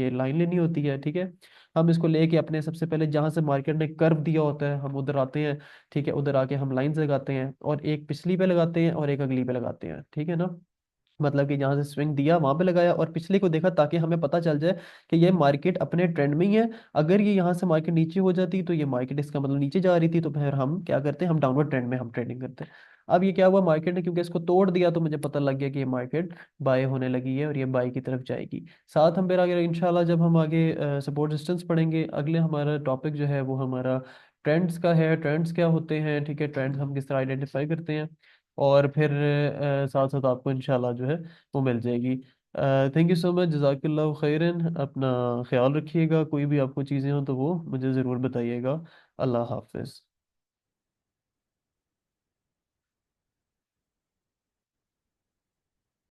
ये लाइन लेनी होती है। ठीक है, हम इसको लेके अपने सबसे पहले जहाँ से मार्केट ने कर्व दिया होता है हम उधर आते हैं। ठीक है, उधर आके हम लाइंस लगाते हैं, और एक पिछली पे लगाते हैं और एक अगली पे लगाते हैं। ठीक है ना, मतलब कि जहाँ से स्विंग दिया वहां पे लगाया और पिछले को देखा, ताकि हमें पता चल जाए कि ये मार्केट अपने ट्रेंड में ही है। अगर ये यहाँ से मार्केट नीचे हो जाती तो ये मार्केट, इसका मतलब नीचे जा रही थी, तो फिर हम क्या करते हैं, हम डाउनवर्ड ट्रेंड में हम ट्रेडिंग करते हैं। अब ये क्या हुआ, मार्केट ने क्योंकि इसको तोड़ दिया तो मुझे पता लग गया कि ये मार्केट बाय होने लगी है और ये बाय की तरफ जाएगी। साथ हम फिर आगे इंशाल्लाह जब हम आगे सपोर्ट रेजिस्टेंस पढ़ेंगे, अगले हमारा टॉपिक जो है वो हमारा ट्रेंड्स का है। ट्रेंड्स क्या होते हैं, ठीक है, ट्रेंड्स हम किस तरह आइडेंटिफाई करते हैं। और फिर साथ साथ आपको इंशाल्लाह जो है वो मिल जाएगी। थैंक यू सो मच, जज़ाकल्लाहु खैरन। अपना ख्याल रखिएगा, कोई भी आपको चीज़ें हो तो वो मुझे ज़रूर बताइएगा। अल्लाह हाफिज़।